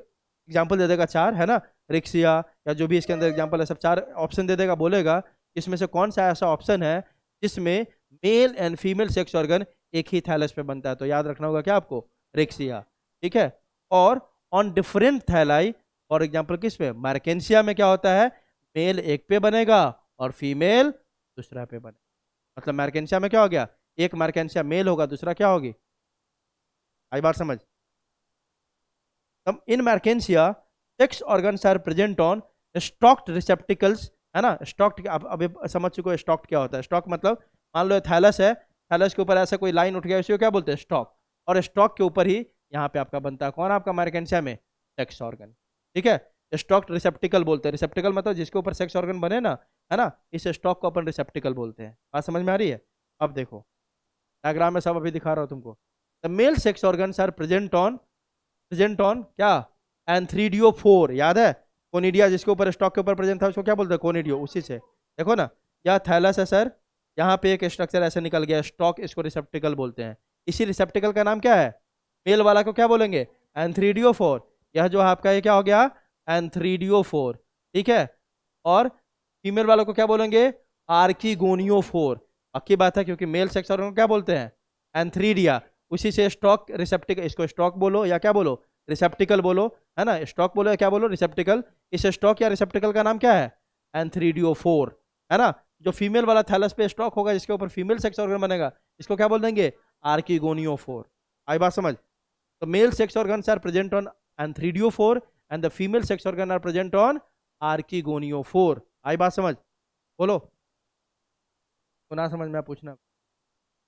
Speaker 1: एग्जाम्पल दे देगा, चार है ना, रिक्सिया या जो भी इसके अंदर एग्जाम्पल है सब चार ऑप्शन दे देगा, बोलेगा इसमें से कौन सा ऐसा ऑप्शन है जिसमें mail and female sex organ एक ही थैलस पे बनता है। तो याद रखना होगा क्या आपको? रिक्सिया। ठीक है, और ऑन डिफरेंट थैलाई, फॉर एग्जाम्पल किस में? मार्केंसिया में क्या होता है? मेल एक पे बनेगा और फीमेल दूसरा पे बनेगा। मतलब मार्केंसिया में क्या हो गया? एक मार्केंसिया मेल होगा, दूसरा क्या होगी? आई बात समझ? In marchantia sex organs are present on stalked receptacles, है ना। स्टॉक्ड अब अभी समझ चुके हो स्टॉक्ड क्या होता है। स्टॉक मतलब मान लो थैलस है, थैलस के ऊपर ऐसा कोई लाइन उठ गया, इसी को क्या बोलते हैं? स्टॉक। और स्टॉक के ऊपर ही यहाँ पे आपका बनता है कौन? आपका मार्केंसिया में सेक्स ऑर्गन। ठीक है, स्टॉक्ड रिसेप्टिकल बोलते हैं। रिसेप्टिकल मतलब जिसके ऊपर सेक्स ऑर्गन बने ना, है ना, इस स्टॉक को अपन रिसेप्टिकल बोलते हैं। बात समझ में आ रही है? अब देखो डायग्राम में सब अभी दिखा रहा हूँ तुमको। The male sex organs are present on क्या? एंथ्रीडियो 4, याद है? कोनिडिया जिसके ऊपर स्टॉक के ऊपर प्रेजेंट था उसको क्या बोलते हैं? कोनिडियो। उसी से देखो ना, यह थैलस है सर, यहाँ पे एक स्ट्रक्चर ऐसे निकल गया स्टॉक, इसको रिसेप्टिकल बोलते हैं। इसी रिसेप्टिकल का नाम क्या है? मेल वाला को क्या बोलेंगे? एंथ्रीडियो 4। यह जो आपका ये क्या हो गया? एंथ्रीडियो 4। ठीक है, और फीमेल वालों को क्या बोलेंगे? आर्किगोनियो 4। पक्की बात है, क्योंकि मेल सेक्स ऑर्गन को क्या बोलते हैं? एंथ्रीडिया। उसी से स्टॉक रिसेप्टिकल, इसको स्टॉक बोलो या क्या बोलो? रिसेप्टिकल बोलो, है ना। स्टॉक बोलो या क्या बोलो? रिसेप्टिकल। इस स्टॉक या रिसेप्टिकल का नाम क्या है? एंथ्रीडियो 4, है ना। जो फीमेल वाला थैलस पे स्टॉक होगा जिसके ऊपर फीमेल सेक्स ऑर्गन बनेगा, इसको क्या बोल देंगे? आर्किगोनियो 4। आई बात समझ? तो male sex organs are present on antheridiophore 4 and the female sex organ are present on archegoniophore 4। आई बात समझ? बोलो, तो ना समझ में आप पूछना।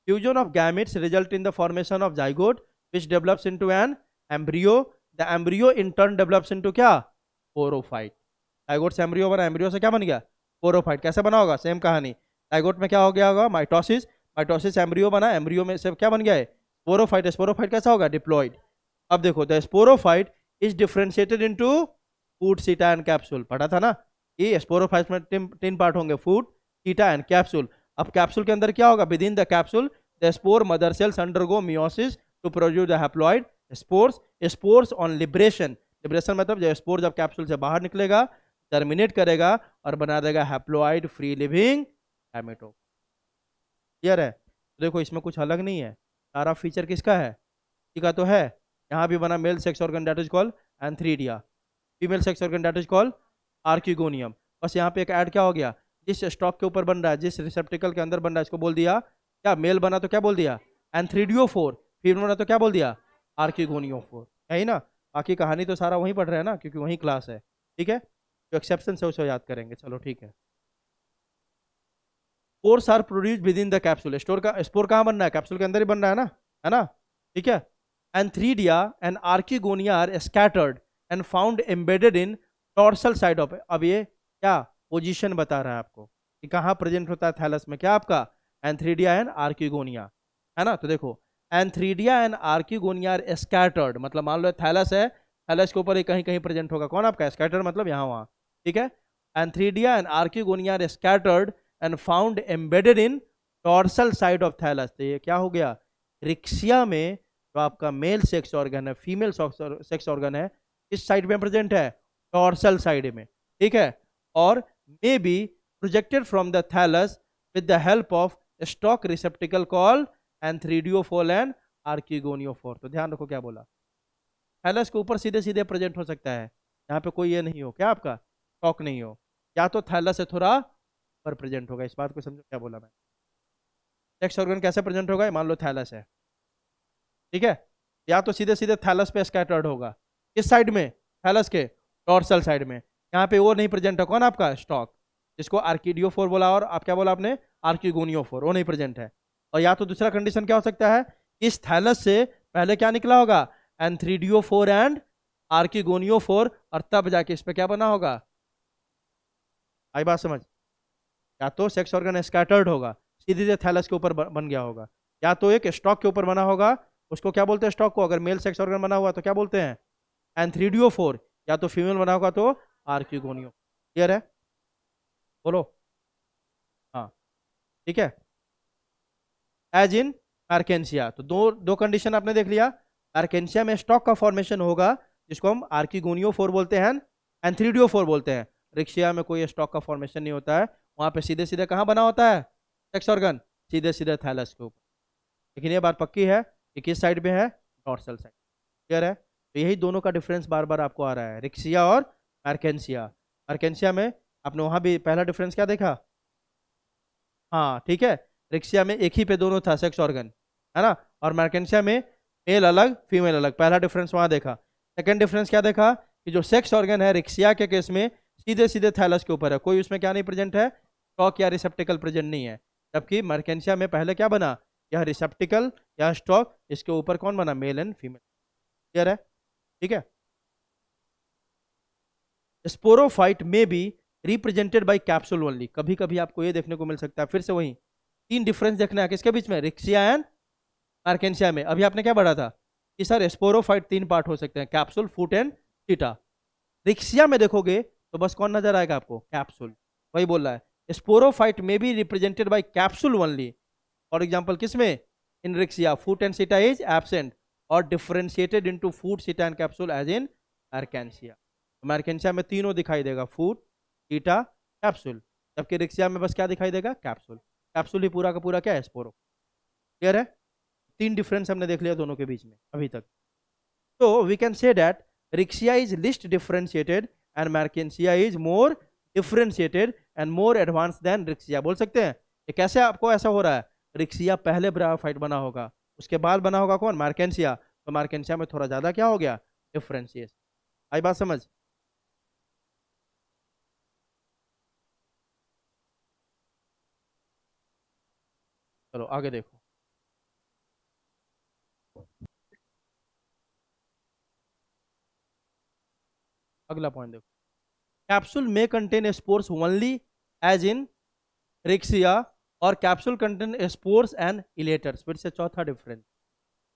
Speaker 1: Fusion of gametes result in the formation of zygote which develops into an embryo the embryo in turn develops into क्या, स्पोरोफाइट। जाइगोट से एम्ब्रियो बना, एम्ब्रियो से क्या बन गया, स्पोरोफाइट। कैसे बना होगा, सेम कहानी। जाइगोट में क्या हो गया होगा, माइटोसिस, माइटोसिस से एम्ब्रियो बना, एम्ब्रियो में से क्या बन गया है, स्पोरोफाइट। स्पोरोफाइट कैसा होगा, डिप्लॉइड। अब देखो the sporophyte is differentiated into food, सीटा एंड कैप्सूल। पढ़ा था ना कि स्पोरोफाइट में तीन पार्ट होंगे, फूड, सीटा एंड कैप्सूल। अब कैप्सूल के अंदर क्या होगा, within the capsule the spore mother cells undergo meiosis to produce the haploid spores. Spores on liberation, liberation मतलब जब स्पोर जब कैप्सूल से बाहर निकलेगा, टर्मिनेट करेगा और बना देगा हैप्लॉइड फ्री लिविंग गैमेटो। क्लियर है। तो देखो इसमें कुछ अलग नहीं है, सारा फीचर किसका है, इसी का तो है। यहाँ भी बना mail sex organ that is called antheridia, female sex organ that is called archegonium. बस यहाँ पे एक ऐड क्या हो गया, जिस स्टॉक के ऊपर बन रहा है, जिस रिसेप्टिकल के अंदर बन रहा है, इसको बोल दिया क्या, मेल बना तो क्या बोल दिया एंथ्रीडियो4, फीमेल बना तो क्या बोल दिया आर्किगोनियो4, है ही ना। बाकी कहानी तो सारा वहीं पढ़ रहे हैं ना, क्योंकि वहीं क्लास है। ठीक है, जो एक्सेप्शन है उसे याद करेंगे, चलो ठीक है। Spores are produce within the capsule, store का स्पोर कहाँ बन रहा है, कैप्सूल के अंदर ही बन रहा है ना। ठीक है। Antheridia and archegonia are scattered and found embedded in dorsal side of. अब ये क्या पोजीशन बता रहा है आपको कि कहाँ प्रेजेंट होता है थैलस में, क्या आपका एंथ्रीडिया एंड आर्किगोनिया, है ना। तो देखो antheridia and archegonia are scattered, मतलब मान लो थैलस है, थैलस के ऊपर कहीं कहीं प्रेजेंट होगा, कौन आपका स्कैटर्ड मतलब यहाँ वहाँ। ठीक है। Antheridia and archegonia are scattered and found embedded in dorsal side of thallus. तो ये क्या हो गया, रिक्सिया में जो आपका मेल सेक्स ऑर्गन है, फीमेल सेक्स ऑर्गन है, किस साइड में प्रेजेंट है, टॉर्सल साइड में। ठीक है। और may be projected from the thallus with the help of stalk receptacle call antheridiophore and archegoniophore. तो ध्यान रखो क्या बोला, थैलस के ऊपर सीधे सीधे प्रेजेंट हो सकता है, यहाँ पे कोई ये नहीं हो, क्या आपका स्टॉक नहीं हो, या तो थैलस से थोड़ा पर प्रेजेंट होगा। इस बात को समझो क्या बोला मैं। सेक्स ऑर्गन कैसे प्रेजेंट होगा, मान लो थैलस है, ठीक है, या तो सीधे सीधे थैलस पे स्कैटर्ड होगा, किस साइड में, थैलस के डॉर्सल साइड में। यहाँ पे वो नहीं प्रेजेंट है, कौन आपका स्टॉक, जिसको आर्किडियोफोर बोला, और आप क्या बोला आपने आर्किगोनियोफोर, वो नहीं प्रेजेंट है। और या तो दूसरा कंडीशन क्या हो सकता है, इस थैलस से पहले क्या निकला होगा, एंथ्रीडियोफोर एंड आर्किगोनियोफोर, और तब जाके इस पे क्या बना होगा। आई बात समझ, या तो सेक्स ऑर्गन स्कैटर्ड होगा, सीधे सीधे थैलस के ऊपर बन गया होगा, या तो एक स्टॉक के ऊपर बना होगा, उसको क्या बोलते हैं स्टॉक को, अगर मेल सेक्स ऑर्गन बना हुआ तो क्या बोलते हैं एंथ्रीडियोफोर, या तो फीमेल बना होगा तो आर्किगोनियो। क्लियर है, बोलो। हाँ ठीक है। एज इन आर्केंसिया, तो दो दो कंडीशन आपने देख लिया। आर्केंसिया में स्टॉक का फॉर्मेशन होगा, जिसको हम आर्किगोनियोफोर बोलते हैं, एंथ्रीडियोफोर बोलते हैं। रिक्शिया में कोई स्टॉक का फॉर्मेशन नहीं होता है, वहां पे सीधे सीधे कहाँ बना होता है सेक्स ऑर्गन, सीधे सीधे थैलस के ऊपर। लेकिन ये बात पक्की है कि किस साइड में है, डॉर्सल साइड। क्लियर है। तो यही दोनों का डिफरेंस बार बार आपको आ रहा है, रिक्सिया और आर्केंसिया। आर्केंसिया में आपने वहां भी पहला डिफरेंस क्या देखा, हाँ ठीक है, रिक्सिया में एक ही पे दोनों था सेक्स ऑर्गन, है ना, और मार्केंसिया में मेल अलग फीमेल अलग, पहला डिफरेंस वहां देखा। सेकंड डिफरेंस क्या देखा, कि जो सेक्स ऑर्गन है रिक्सिया के केस में सीधे सीधे थैलस के ऊपर है, कोई उसमें क्या नहीं प्रेजेंट है, स्टॉक या रिसेप्टिकल प्रेजेंट नहीं है। जबकि मार्केंसिया में पहले क्या बना, यह रिसेप्टिकल या स्टॉक, इसके ऊपर कौन बना, मेल एंड फीमेल। क्लियर है। ठीक है। स्पोरोफाइट में be represented by capsule only, कभी कभी आपको ये देखने को मिल सकता है, फिर से वही तीन डिफरेंस देखना है किसके बीच में, रिक्सिया एंड आर्केंसिया में। अभी आपने क्या पढ़ा था कि सर स्पोरोफाइट तीन पार्ट हो सकते हैं, कैप्सूल, फूट एंड सीटा। रिक्सिया में देखोगे तो बस कौन नजर आएगा आपको, कैप्सूल। वही बोल रहा है, स्पोरोफाइट में be represented by capsule only. For example किसमें, in riccia foot and seta is absent, और differentiated into foot, seta and capsule as in आर्केंसिया। मार्केंसिया में तीनों दिखाई देगा, फूट, ईटा, कैप्सूल। जबकि रिक्सिया में बस क्या दिखाई देगा, कैप्सूल। कैप्सूल ही पूरा का पूरा क्या है, स्पोरो। क्लियर है। तीन डिफरेंस हमने देख लिया दोनों के बीच में अभी तक। तो we can say that Riccia is least differentiated and Marchantia is more differentiated and more advance than Riccia. बोल सकते हैं ये कैसे आपको ऐसा हो रहा है, रिक्सिया पहले ब्रायोफाइट बना होगा, उसके बाद बना होगा कौन, मार्केंसिया, तो मार्केंसिया में थोड़ा ज्यादा क्या हो गया, डिफरेंशिएशन। आई बात समझ। चलो आगे देखो। अगला पॉइंट देखो, कैप्सूल में contain spores only as in riccia और capsule contain spores and elaters. फिर से चौथा डिफरेंस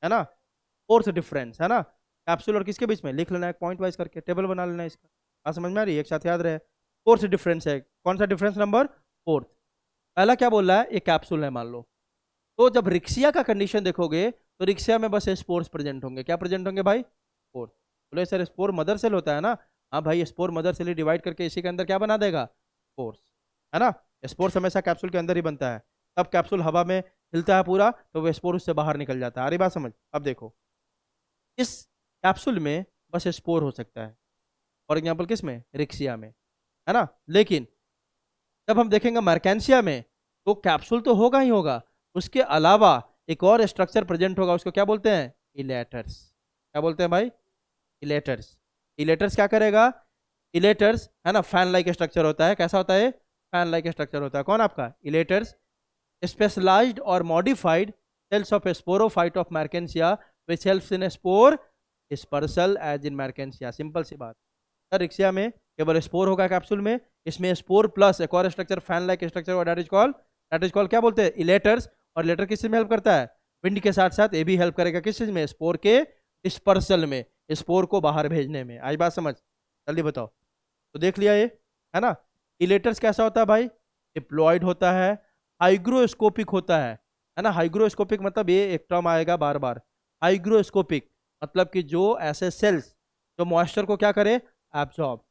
Speaker 1: है ना, फोर्थ डिफरेंस है ना, कैप्सूल और किसके बीच में लिख लेना है, पॉइंट वाइज करके टेबल बना लेना है इसका। बात समझ में आ रही है, एक साथ याद रहे। फोर्थ डिफरेंस है, कौन सा डिफरेंस नंबर फोर्थ। पहला क्या बोल रहा है, एक कैप्सूल है मान लो, तो जब रिक्सिया का कंडीशन देखोगे तो रिक्सिया में बस स्पोर्स प्रेजेंट होंगे। क्या प्रेजेंट होंगे भाई, स्पोर। बोले सर स्पोर मदर सेल होता है ना, हाँ भाई स्पोर मदर सेल ही डिवाइड करके इसी के अंदर क्या बना देगा, स्पोर्स, है ना। स्पोर्स हमेशा कैप्सूल के अंदर ही बनता है, तब कैप्सूल हवा में हिलता है पूरा तो वो स्पोर उससे बाहर निकल जाता है। आ रही बात समझ। अब देखो इस कैप्सूल में बस स्पोर हो सकता है, फॉर एग्जाम्पल किस में, रिक्सिया में, है ना। लेकिन जब हम देखेंगे मर्केंसिया में तो कैप्सूल तो होगा ही होगा, उसके अलावा एक और स्ट्रक्चर प्रेजेंट होगा, उसको क्या बोलते हैं, इलेटर्स। क्या बोलते हैं भाई, इलेटर्स। इलेटर्स क्या करेगा, इलेटर्स है ना, फैन लाइक स्ट्रक्चर होता है। कैसा होता है, फैन लाइक स्ट्रक्चर होता है। कौन आपका इलेटर्स, स्पेशलाइज्ड और modified cells of sporophyte of marchantia which helps in spore dispersal as in marchantia. Simple सी बात, रिक्सिया में केवल स्पोर होगा कैप्सूल में, इसमें स्पोर प्लस एक और स्ट्रक्चर फैन लाइक स्ट्रक्चर और दैट इज कॉल्ड क्या बोलते हैं, इलेटर्स। और लेटर किस चीज में हेल्प करता है, विंड के साथ साथ ये भी हेल्प करेगा किस चीज में, स्पोर के डिस्पर्सल में, स्पोर को बाहर भेजने में। आज बात समझ, जल्दी बताओ। तो देख लिया ये, है ना। इलेटर्स कैसा होता है भाई, डिप्लॉयड होता है, हाइग्रोस्कोपिक होता है ना। हाइग्रोस्कोपिक मतलब ये एक टर्म आएगा बार बार, हाइग्रोस्कोपिक मतलब कि जो ऐसे सेल्स जो मॉइस्चर को क्या करे, एब्जॉर्ब,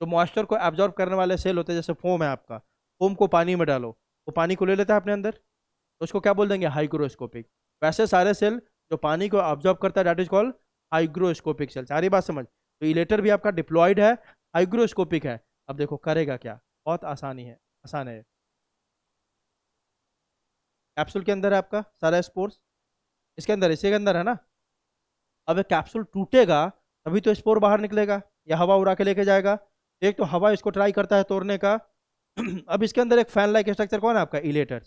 Speaker 1: तो मॉइस्चर को एब्जॉर्ब करने वाले सेल होते हैं, जैसे फोम है आपका, फोम को पानी में डालो वो पानी को ले लेता है अपने अंदर, तो उसको क्या बोल देंगे, हाइग्रोस्कोपिक। वैसे सारे सेल जो पानी को ऑब्जॉर्व करता है that is called hygroscopic cell. सारी बात समझ। तो इलेटर भी आपका डिप्लॉयड है, हाइग्रोस्कोपिक है। अब देखो करेगा क्या, बहुत आसानी है, आसान है। कैप्सूल के अंदर है आपका सारा स्पोर्स, इसके अंदर, इसी के अंदर है ना। अब ये कैप्सूल टूटेगा तभी तो स्पोर बाहर निकलेगा, या हवा उड़ा के लेके जाएगा। एक तो हवा इसको ट्राई करता है तोड़ने का अब इसके अंदर एक फैन लाइक स्ट्रक्चर कौन है आपका, इलेटर।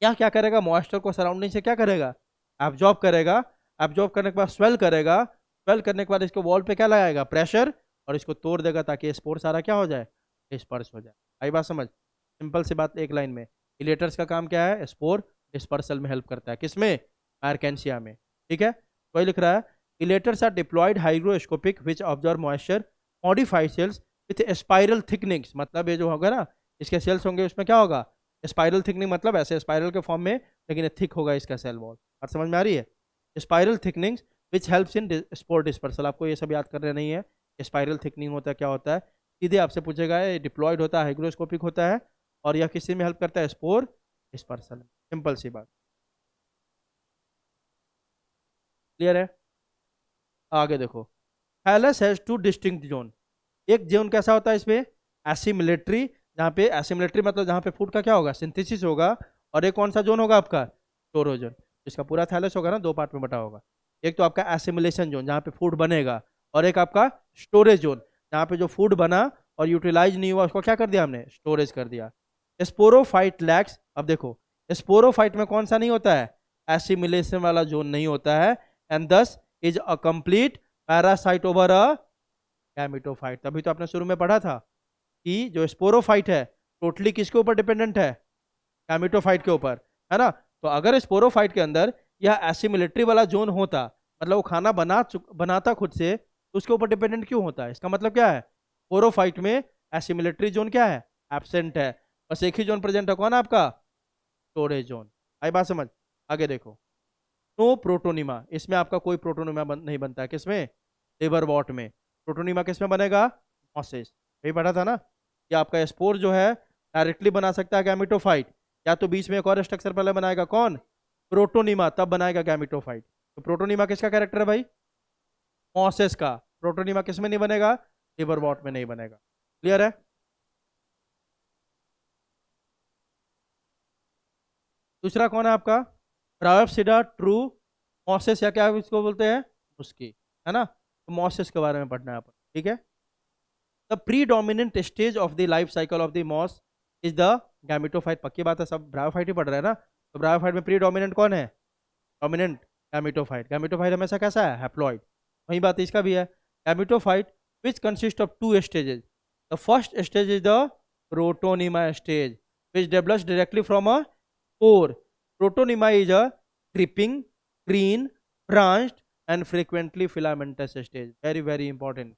Speaker 1: यह क्या करेगा, मॉइस्चर को सराउंडिंग से क्या करेगा, एब्जॉर्ब करेगा। एब्जॉर्ब करने के बाद स्वेल करेगा, स्वेल करने के बाद इसको वॉल पे क्या लगाएगा, प्रेशर, और इसको तोड़ देगा ताकि स्पोर सारा क्या हो जाए, डिस्पर्स हो जाए। आई बात समझ, सिंपल सी बात एक लाइन में। इलेटर्स का काम क्या है, स्पोर डिस्पर्सल में हेल्प करता है, किसमें, मर्केंसिया में। ठीक है, वही लिख रहा है, elaters are diploid hygroscopic which absorb moisture modified cells with spiral thickenings. मतलब ये जो होगा ना, इसके सेल्स होंगे उसमें क्या होगा, स्पाइरल थिकनिंग, मतलब ऐसे स्पाइरल के फॉर्म में लेकिन थिक होगा इसका सेल वॉल। और समझ में आ रही है, spiral thickenings which helps in spore dispersal. आपको ये सब याद करना नहीं है, स्पाइरल थिकनिंग होता है क्या होता है, सीधे आपसे पूछेगा, ये डिप्लॉयड होता है, हाइग्रोस्कोपिक होता है, और यह किसी में हेल्प करता है, स्पोर डिस्पर्सल। सिंपल सी बात, क्लियर है। आगे देखो, thallus has two distinct zone. एक जोन कैसा होता है इसमें, एसिमिलेटरी, जहाँ पे एसिमिलेटरी मतलब जहाँ पे फूड का क्या होगा, सिंथेसिस होगा। और एक कौन सा जोन होगा आपका, स्टोरोजोन। इसका पूरा थैलस होगा ना, दो पार्ट में बटा होगा। एक तो आपका एसिमिलेशन जोन जहाँ पे फूड बनेगा, और एक आपका स्टोरेज जोन जहाँ पे जो फूड बना और यूटिलाइज नहीं हुआ उसको क्या कर दिया हमने, स्टोरेज कर दिया। स्पोरोफाइट लैक्स, अब देखो स्पोरोफाइट में कौन सा नहीं होता है, एसिमिलेशन वाला जोन नहीं होता है, एंड दस is a complete parasite over a gametophyte. तभी तो आपने शुरू में पढ़ा था कि जो स्पोरोफाइट है टोटली किसके ऊपर डिपेंडेंट है, गैमेटोफाइट के ऊपर, है ना। तो अगर स्पोरोफाइट के अंदर यह एसिमिलेटरी वाला जोन होता, मतलब वो खाना बनाता खुद से, तो उसके ऊपर डिपेंडेंट क्यों होता है, इसका मतलब क्या है, स्पोरोफाइट में एसिमिलेटरी जोन क्या है, एब्सेंट है। बस एक ही जोन प्रेजेंट है, कौन है आपका, स्टोरेज जोन। आई बात समझ। आगे देखो, नो प्रोटोनिमा, इसमें आपका कोई प्रोटोनिमा नहीं बनता है, किसमें, लिवर वॉट में। प्रोटोनिमा किसमें बनेगा, मॉसेस। यही पढ़ा था ना कि आपका स्पोर जो है डायरेक्टली बना सकता है गैमेटोफाइट, या तो बीच में एक और स्ट्रक्चर पहले बनाएगा, कौन, प्रोटोनिमा, तब बनाएगा गैमेटोफाइट। तो प्रोटोनिमा किसका कैरेक्टर है भाई, मॉसेस का। प्रोटोनिमा किस में नहीं बनेगा, लिवर वॉट में नहीं बनेगा। क्लियर है। दूसरा कौन है आपका, ब्रायोप्सिडा ट्रू मॉसेस, या क्या इसको बोलते हैं, उसकी, है ना। तो मॉसेस के बारे में पढ़ना है अपन, ठीक है। The predominant stage of the life cycle of the moss is the gametophyte. पक्की बात है, सब ब्रायोफाइट ही पढ़ रहे हैं ना। तो ब्रायोफाइट में प्रीडोमिनेंट कौन है, डोमिनेंट, गैमेटोफाइट। गैमेटोफाइट हमेशा कैसा है, हैप्लॉइड। वही बात इसका भी है, gametophyte which consists of two stages. The first stage is the protonema stage, which develops directly from a spore. Protonema is a creeping, green, branched and frequently filamentous stage. Very very important.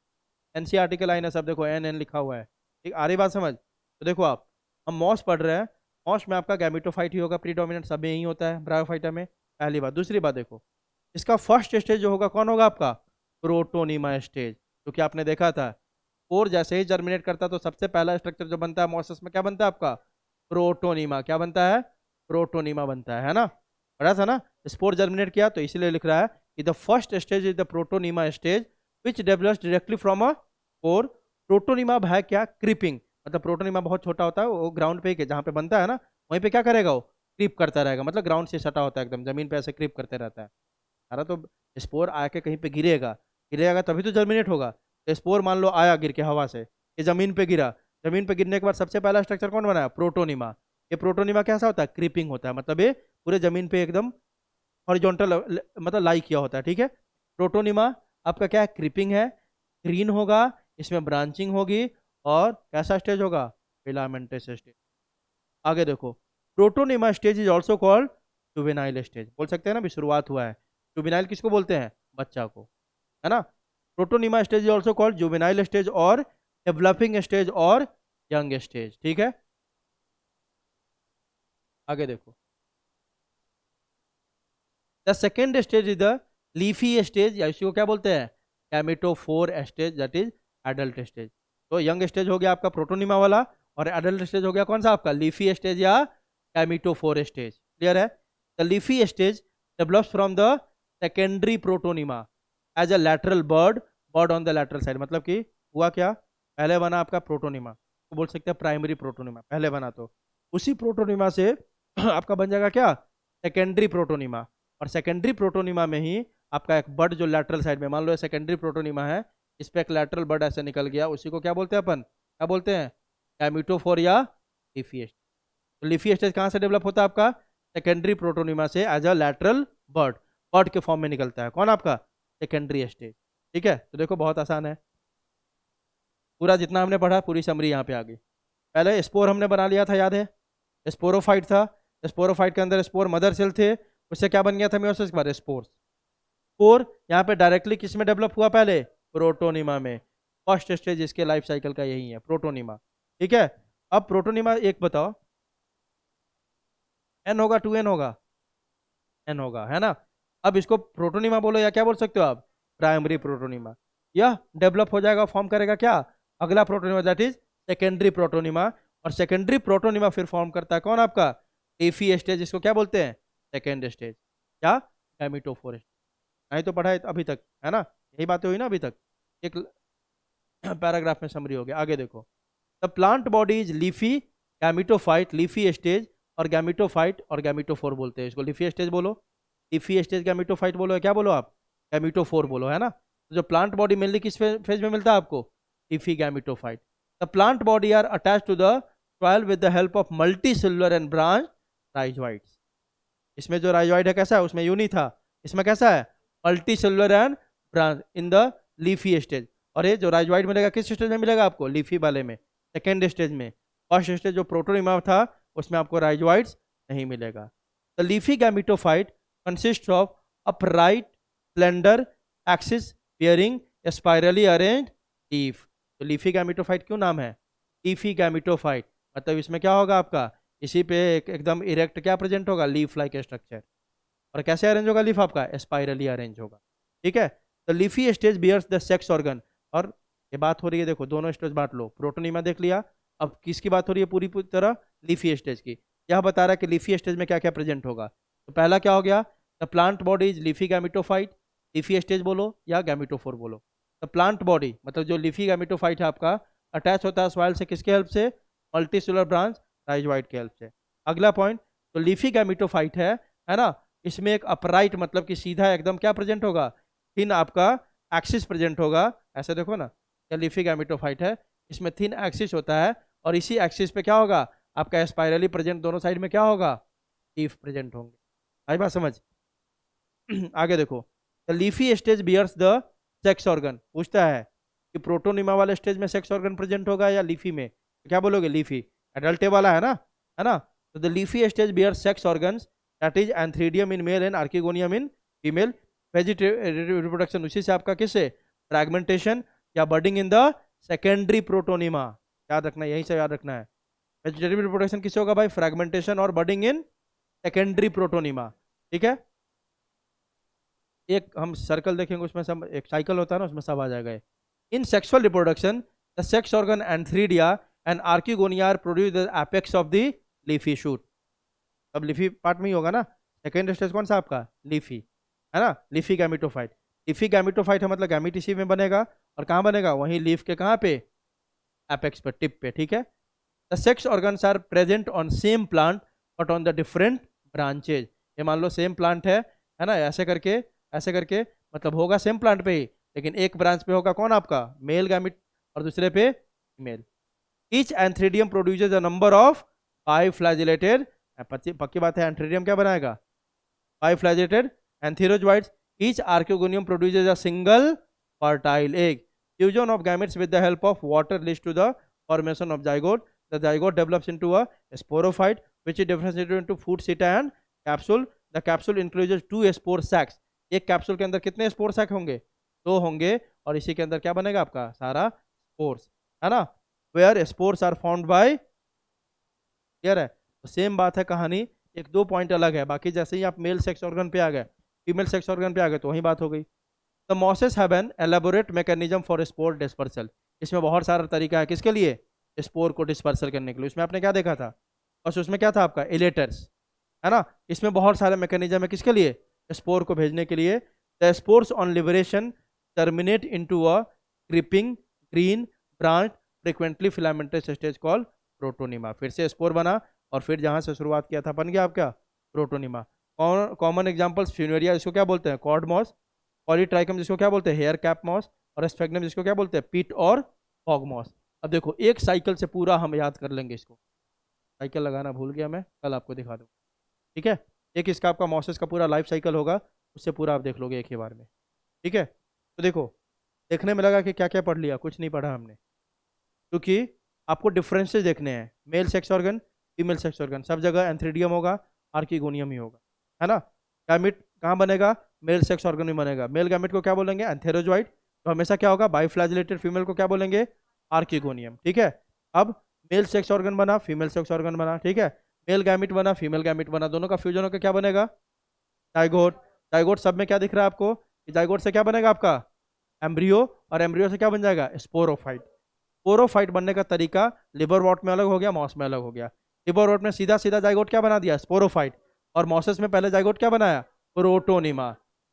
Speaker 1: NCERT के line है सब, देखो N N लिखा हुआ है, ठीक आ रही बात समझ। तो देखो आप, हम मॉस पढ़ रहे हैं, मॉस में आपका गैमेटोफाइट ही होगा, प्रीडोमिनेंट सब में यही होता है, ब्रायोफाइटा में। पहली बात। दूसरी बात देखो, इसका फर्स्ट स्टेज जो होगा कौन होगा आपका, प्रोटोनिमा स्टेज, क्योंकि आपने देखा था और जैसे ही जर्मिनेट करता तो सबसे पहला स्ट्रक्चर जो बनता है मॉसेस में क्या बनता है आपका, प्रोटोनिमा। क्या बनता है, प्रोटोनिमा बनता है ना, पढ़ा था ना। स्पोर जर्मिनेट किया तो इसीलिए लिख रहा है कि the first stage is the protonema stage which develops directly from a spore. Protonema है क्या, क्रीपिंग, मतलब प्रोटोनिमा बहुत छोटा होता है, वो ग्राउंड पे जहाँ पे बनता है ना वहीं पे क्या करेगा, वो क्रीप करता रहेगा, मतलब ग्राउंड से सटा होता है एकदम, जमीन पे ऐसे क्रीप करते रहता है सारा। तो स्पोर आके कहीं पे गिरेगा, गिरेगा तभी तो जर्मिनेट होगा। तो स्पोर मान लो आया गिर के हवा से, ये जमीन पे गिरा, जमीन पे गिरने के बाद सबसे पहला स्ट्रक्चर कौन बना है, प्रोटोनिमा। ये प्रोटोनिमा कैसा होता है, क्रीपिंग होता है, मतलब ये पूरे जमीन पे एकदम हॉरिजॉन्टल मतलब लाई किया होता है, ठीक है। प्रोटोनिमा आपका क्या है, क्रीपिंग है, ग्रीन होगा, इसमें ब्रांचिंग होगी और कैसा स्टेज होगा, फिलामेंटस स्टेज। आगे देखो, protonema stage is also called juvenile stage, बोल सकते हैं ना, अभी शुरुआत हुआ है। जुवेनाइल किसको बोलते हैं, बच्चा को, है ना। Protonema stage is also called juvenile stage और डेवलपिंग स्टेज और यंग स्टेज, ठीक है। आगे देखो, the second stage is the leafy stage, या इसी को क्या बोलते हैं, gametophore stage, that is adult stage. तो यंग स्टेज हो गया आपका प्रोटोनिमा वाला, और एडल्ट स्टेज हो गया कौन सा आपका, लीफी स्टेज या गैमेटोफोर स्टेज। क्लियर है। The leafy stage develops from the secondary protonema as a lateral bud on the lateral side. मतलब कि हुआ क्या, पहले बना आपका प्रोटोनिमा, तो बोल सकते हैं प्राइमरी प्रोटोनिमा पहले बना, तो उसी प्रोटोनिमा से आपका बन जाएगा क्या, सेकेंडरी प्रोटोनिमा। और सेकेंडरी प्रोटोनिमा में ही आपका एक बर्ड जो लैटरल साइड में, मान लो सेकेंडरी प्रोटोनिमा है, इस पे एक लैटरल बर्ड ऐसे निकल गया, उसी को क्या बोलते हैं अपन, क्या बोलते हैं, गैमेटोफोर या लीफी स्टेज। तो लीफी स्टेज कहाँ से डेवलप होता है आपका, सेकेंडरी प्रोटोनिमा से as a lateral bud, bud के फॉर्म में निकलता है, कौन आपका, सेकेंडरी स्टेज। ठीक है, तो देखो बहुत आसान है, पूरा जितना हमने पढ़ा पूरी समरी यहाँ पे आ गई। पहले स्पोर हमने बना लिया था, याद है, स्पोरोफाइट था, स्पोरोफाइट के अंदर स्पोर मदर सेल थे, उससे क्या बन गया था मेयोसिस के बाद स्पोर्स। स्पोर यहाँ पे डायरेक्टली किस में डेवलप हुआ, पहले प्रोटोनिमा में। फर्स्ट स्टेज इसके लाइफ साइकिल का यही है, प्रोटोनिमा। ठीक है, अब प्रोटोनिमा एक बताओ, एन होगा, 2n होगा, एन होगा, है ना। अब इसको प्रोटोनिमा बोलो या क्या बोल सकते हो आप, प्राइमरी प्रोटोनिमा। यह डेवलप हो जाएगा, फॉर्म करेगा क्या, अगला protonema, that is secondary protonema. और सेकेंडरी प्रोटोनिमा फिर फॉर्म करता है कौन आपका, लीफी स्टेज, इसको क्या बोलते हैं, सेकेंड स्टेज या गैमेटोफोर स्टेज। नहीं तो पढ़ा है अभी तक, है ना, यही बातें हुई ना अभी तक, एक पैराग्राफ में समरी हो गया। आगे देखो, the plant body is leafy, gametophyte, leafy stage और गैमेटोफाइट और गैमेटोफोर बोलते हैं इसको। लीफी स्टेज बोलो, लीफी स्टेज, गैमेटोफाइट बोलो, या क्या बोलो आप, गैमेटोफोर बोलो, है ना। तो जो प्लांट बॉडी मेनली किस फेज में मिलता है आपको, leafy gametophyte. The plant body are attach to the soil with the help of multi cellular and branch rhizoids. इसमें जो राइजोइड है कैसा है, उसमें यूनी था, इसमें कैसा है, multi cellular and branch in the leafy stage. और ये जो राइजोइड मिलेगा किस स्टेज में मिलेगा आपको, लीफी वाले में, सेकेंड स्टेज में। फर्स्ट स्टेज जो प्रोटोनिमा था उसमें आपको राइजोइड्स नहीं मिलेगा। The leafy gametophyte consist of upright slender axis bearing spirally arranged leaf. तो लीफी गैमेटोफाइट क्यों नाम है, लीफी गैमेटोफाइट, मतलब इसमें क्या होगा आपका, इसी पे एकदम इरेक्ट क्या प्रेजेंट होगा, लीफ लाइक स्ट्रक्चर। और कैसे अरेंज होगा लीफ आपका, स्पाइरली अरेंज होगा। ठीक है, तो leafy stage bears the sex organ. और ये बात हो रही है, देखो दोनों स्टेज बांट लो, प्रोटोनिमा देख लिया, अब किसकी बात हो रही है पूरी पूरी तरह, लीफी स्टेज की। यह बता रहा है कि लीफी स्टेज में क्या क्या प्रेजेंट होगा। तो पहला क्या हो गया, the plant body is leafy gametophyte, leafy stage बोलो या गैमेटोफोर बोलो। द प्लांट बॉडी मतलब जो लीफी गैमेटोफाइट है आपका, अटैच होता है सॉइल से किसके हेल्प से, मल्टी सेलुलर ब्रांच राइजोइड के हेल्प से। अगला पॉइंट, तो लीफी गैमेटोफाइट है ना, इसमें एक अपराइट मतलब कि सीधा एकदम क्या प्रेजेंट होगा, थिन आपका एक्सिस प्रेजेंट होगा। ऐसे देखो ना, या लीफी गैमेटोफाइट है, इसमें थिन एक्सिस होता है, और इसी एक्सिस पे क्या होगा आपका, स्पाइरली प्रेजेंट, दोनों साइड में क्या होगा, लीफ प्रेजेंट होंगे। आई बात समझ। आगे देखो, the leafy stage bears the sex organ, पूछता है कि प्रोटोनिमा वाले स्टेज में सेक्स ऑर्गन प्रेजेंट होगा या लीफी में, तो क्या बोलोगे? लीफी। एडल्टे वाला है ना? तो the leafy stage bear sex organs, that is antheridium in male and archegonium in female. Vegetative reproduction उसी से आपका किससे? फ्रैगमेंटेशन या budding in the secondary protonema. याद रखना है, यहीं से याद रखना है। वेजिटेटिव रिप्रोडक्शन किससे होगा भाई? फ्रैगमेंटेशन और बर्डिंग इन सेकेंडरी प्रोटोनिमा। ठीक है, एक हम सर्कल देखेंगे उसमें सब, एक साइकिल होता है ना, उसमें सब आ जाएगा। In sexual reproduction the sex organ antheridia and archegonia are produce the apex of the leafy shoot. अब लीफी पार्ट में ही होगा ना। सेकेंड स्टेज कौन सा आपका? लीफी, है ना? Leafy gametophyte. लीफी गैमिटोफाइट है मतलब गैमिट इसी में बनेगा, और कहाँ बनेगा? वहीं लीफ के कहाँ पे? एपेक्स पे, टिप पे। ठीक है, the sex organs are present on same plant but on the different branches. ये मान लो सेम प्लांट है ना, ऐसे करके मतलब होगा सेम प्लांट पे ही, लेकिन एक ब्रांच पे होगा कौन आपका? मेल गैमिट, और दूसरे पे female. Each antheridium produces a number of 5 flagellated, पक्की बात है, एंथ्रीडियम क्या बनाएगा? 5 flagellated antherozoids. Each archegonium produces a single fertile egg. Fusion of gametes with the help of water leads to the formation of zygote. The zygote develops into a sporophyte, which is differentiated into food seta and capsule. The capsule includes 2 spore sacs. एक capsule के अंदर कितने spore sac होंगे? 2 होंगे, और इसी के अंदर क्या बनेगा आपका? सारा स्पोर्स, है ना? Where spores are found by, clear है? तो सेम बात है कहानी, एक दो पॉइंट अलग है, बाकी जैसे ही आप मेल सेक्स ऑर्गन पे आ गए, फीमेल सेक्स ऑर्गन पे आ गए, तो वही बात हो गई। The mosses have an elaborate mechanism for spore dispersal. इसमें बहुत सारा तरीका है किसके लिए? स्पोर को डिस्पर्सल करने के लिए। उसमें आपने क्या देखा था? बस उसमें क्या था आपका? एलेटर्स, है ना? इसमें बहुत सारे मैकेनिज्म है किसके लिए? स्पोर को भेजने के लिए। The spores on liberation terminate into a creeping green branch frequently filamentous stage call protonema. फिर से स्पोर बना, और फिर जहां से शुरुआत किया था बन गया आपका प्रोटोनिमा। कॉमन एग्जांपल्स, फ्यूनेरिया जिसको क्या बोलते हैं? Cord moss. पॉलीट्राइकम जिसको क्या बोलते हैं? Hair cap moss. और स्फेग्नम जिसको क्या बोलते हैं? पीट और फॉग मॉस। अब देखो एक साइकिल से पूरा हम याद कर लेंगे इसको। साइकिल लगाना भूल गया मैं, कल आपको दिखा दूँ। ठीक है, एक इसका आपका मॉसेस का पूरा लाइफ साइकिल होगा, उससे पूरा आप देख लोगे एक ही बार में। ठीक है, तो देखो देखने में लगा कि क्या क्या पढ़ लिया, कुछ नहीं पढ़ा हमने, क्योंकि आपको डिफरेंसेस देखने हैं। Mail sex organ, female sex organ, सब जगह एंथ्रीडियम होगा, आर्किगोनियम ही होगा, है ना? गैमिट कहाँ बनेगा? मेल सेक्स ऑर्गन में बनेगा। मेल गैमिट को क्या बोलेंगे? एंथेरोजॉइड। तो हमेशा क्या होगा? बाइफ्लैजिलेटेड। फीमेल को क्या बोलेंगे? आर्किगोनियम। ठीक है, अब मेल सेक्स ऑर्गन बना, फीमेल सेक्स ऑर्गन बना, ठीक है, मेल गैमिट बना, फीमेल गैमिट बना, दोनों का फ्यूजन होकर क्या बनेगा? जाइगोट। जाइगोट सब में क्या दिख रहा है आपको? जाइगोट से क्या बनेगा आपका? एम्ब्रियो, और एम्ब्रियो से क्या बन जाएगा? स्पोरोफाइट। स्पोरोफाइट बनने का तरीका लिबरवॉर्ट में अलग हो गया, मॉस में अलग हो गया। लिबरवॉर्ट में सीधा सीधा जाइगोट क्या बना दिया? स्पोरोफाइट। और मॉसेस में पहले जाइगोट क्या बनाया? प्रोटोनिमा।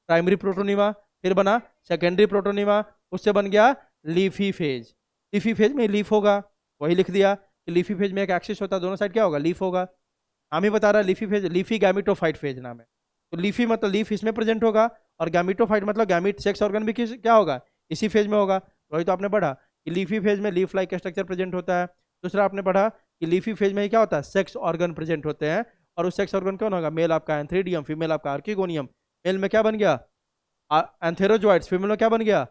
Speaker 1: प्राइमरी प्रोटोनिमा, फिर बना सेकेंडरी प्रोटोनिमा, उससे बन गया लीफी फेज। लीफी फेज में लीफ होगा, वही लिख दिया कि लीफी फेज में एक एक्सिस होता है, दोनों साइड क्या होगा? लीफ होगा। नाम ही बता रहा है leafy phase, leafy gametophyte phase नाम है। तो लीफी मतलब लीफ इसमें प्रेजेंट होगा, और गैमिटोफाइट मतलब गैमिट सेक्स ऑर्गन भी क्या होगा? इसी फेज में होगा। वही तो आपने पढ़ा कि लीफी फेज में लीफ लाइक स्ट्रक्चर प्रेजेंट होता है। दूसरा आपने पढ़ा कि लीफी फेज में ही क्या होता है? सेक्स ऑर्गन प्रेजेंट होते हैं, और उस सेक्स ऑर्गन कौन होगा? मेल आपका एंथ्रीडियम, फीमेल आपका आर्किगोनियम। मेल में क्या बन गया? एंथेरोजॉइड्स। फीमेल में क्या बन गया?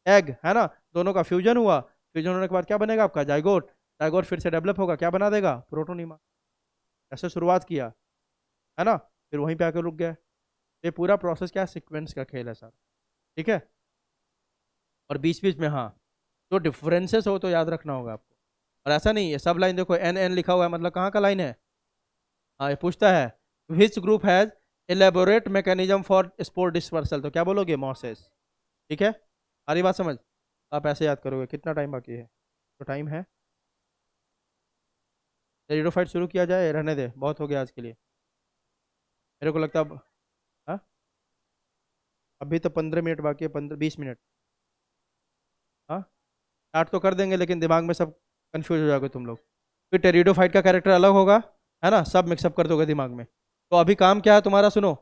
Speaker 1: एग, है ना? दोनों का फ्यूजन हुआ, फ्यूजन होने के बाद क्या बनेगा आपका? जाइगोट। जाइगोट फिर से डेवलप होगा, क्या बना देगा? प्रोटोनिमा। ऐसे शुरुआत किया, है ना? फिर वहीं पे आकर रुक गया। ये पूरा प्रोसेस क्या है? सीक्वेंस का खेल है सर। ठीक है, और बीच बीच में हाँ तो डिफरेंसेस हो तो याद रखना होगा आपको। और ऐसा नहीं है सब लाइन देखो एन एन लिखा हुआ है, मतलब कहाँ का लाइन है? हाँ, ये पूछता है which group has elaborate mechanism for spore dispersal, तो क्या बोलोगे? मॉसेस। ठीक है, सारी बात समझ? आप ऐसे याद करोगे। कितना टाइम बाकी है? तो टाइम है, टेरिडोफाइट शुरू किया जाए? रहने दे, बहुत हो गया आज के लिए। मेरे को लगता है अब, हाँ अभी तो 15 मिनट बाकी है, 15-20 मिनट। हाँ, स्टार्ट तो कर देंगे, लेकिन दिमाग में सब कंफ्यूज हो जाओगे तुम लोग। फिर टेरिडोफाइट का कैरेक्टर अलग होगा, है ना? सब मिक्सअप कर दोगे दिमाग में। तो अभी काम क्या है तुम्हारा? सुनो,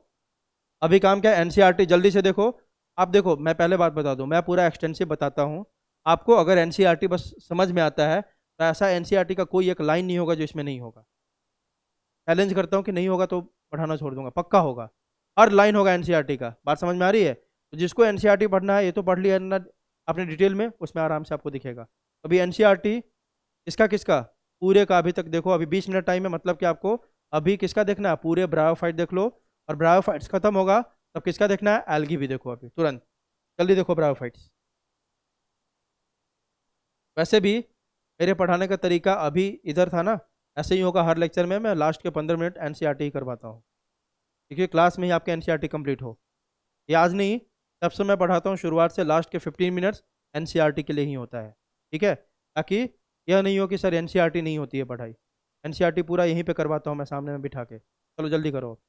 Speaker 1: अभी काम क्या है? एनसीईआरटी जल्दी से देखो। आप देखो, मैं पहले बात बता दूं, मैं पूरा एक्सटेंसिव बताता हूँ आपको। अगर एनसीईआरटी बस समझ में आता है, तो ऐसा एनसीईआरटी का कोई एक लाइन नहीं होगा जो इसमें नहीं होगा। चैलेंज करता हूँ कि नहीं होगा तो पढ़ाना छोड़ दूंगा, पक्का होगा। हर लाइन होगा एनसीईआरटी का। बात समझ में आ रही है? तो जिसको एनसीईआरटी पढ़ना है ये तो पढ़ लिया ना, आपने डिटेल में, उसमें आराम से आपको दिखेगा। अभी एनसीईआरटी किसका किसका, पूरे का अभी तक देखो, अभी 20 मिनट टाइम है, मतलब कि आपको अभी किसका देखना है, पूरे ब्रायोफाइट देख लो, और ब्रायोफाइट्स खत्म होगा तब किसका देखना है, एल्गी भी देखो अभी तुरंत, जल्दी देखो ब्रायोफाइट्स। वैसे भी मेरे पढ़ाने का तरीका अभी इधर था ना, ऐसे ही होगा हर लेक्चर में, मैं लास्ट के 15 मिनट एनसीईआरटी ही करवाता हूँ, क्योंकि क्लास में ही आपके एनसीईआरटी कंप्लीट हो। ये आज नहीं, तब से मैं पढ़ाता हूँ, शुरुआत से लास्ट के 15 मिनट्स एनसीईआरटी के लिए ही होता है, ठीक है, ताकि यह नहीं हो कि सर एनसीईआरटी नहीं होती है पढ़ाई, एनसीईआरटी पूरा यहीं पे करवाता हूँ मैं सामने में बिठा के। चलो जल्दी करो।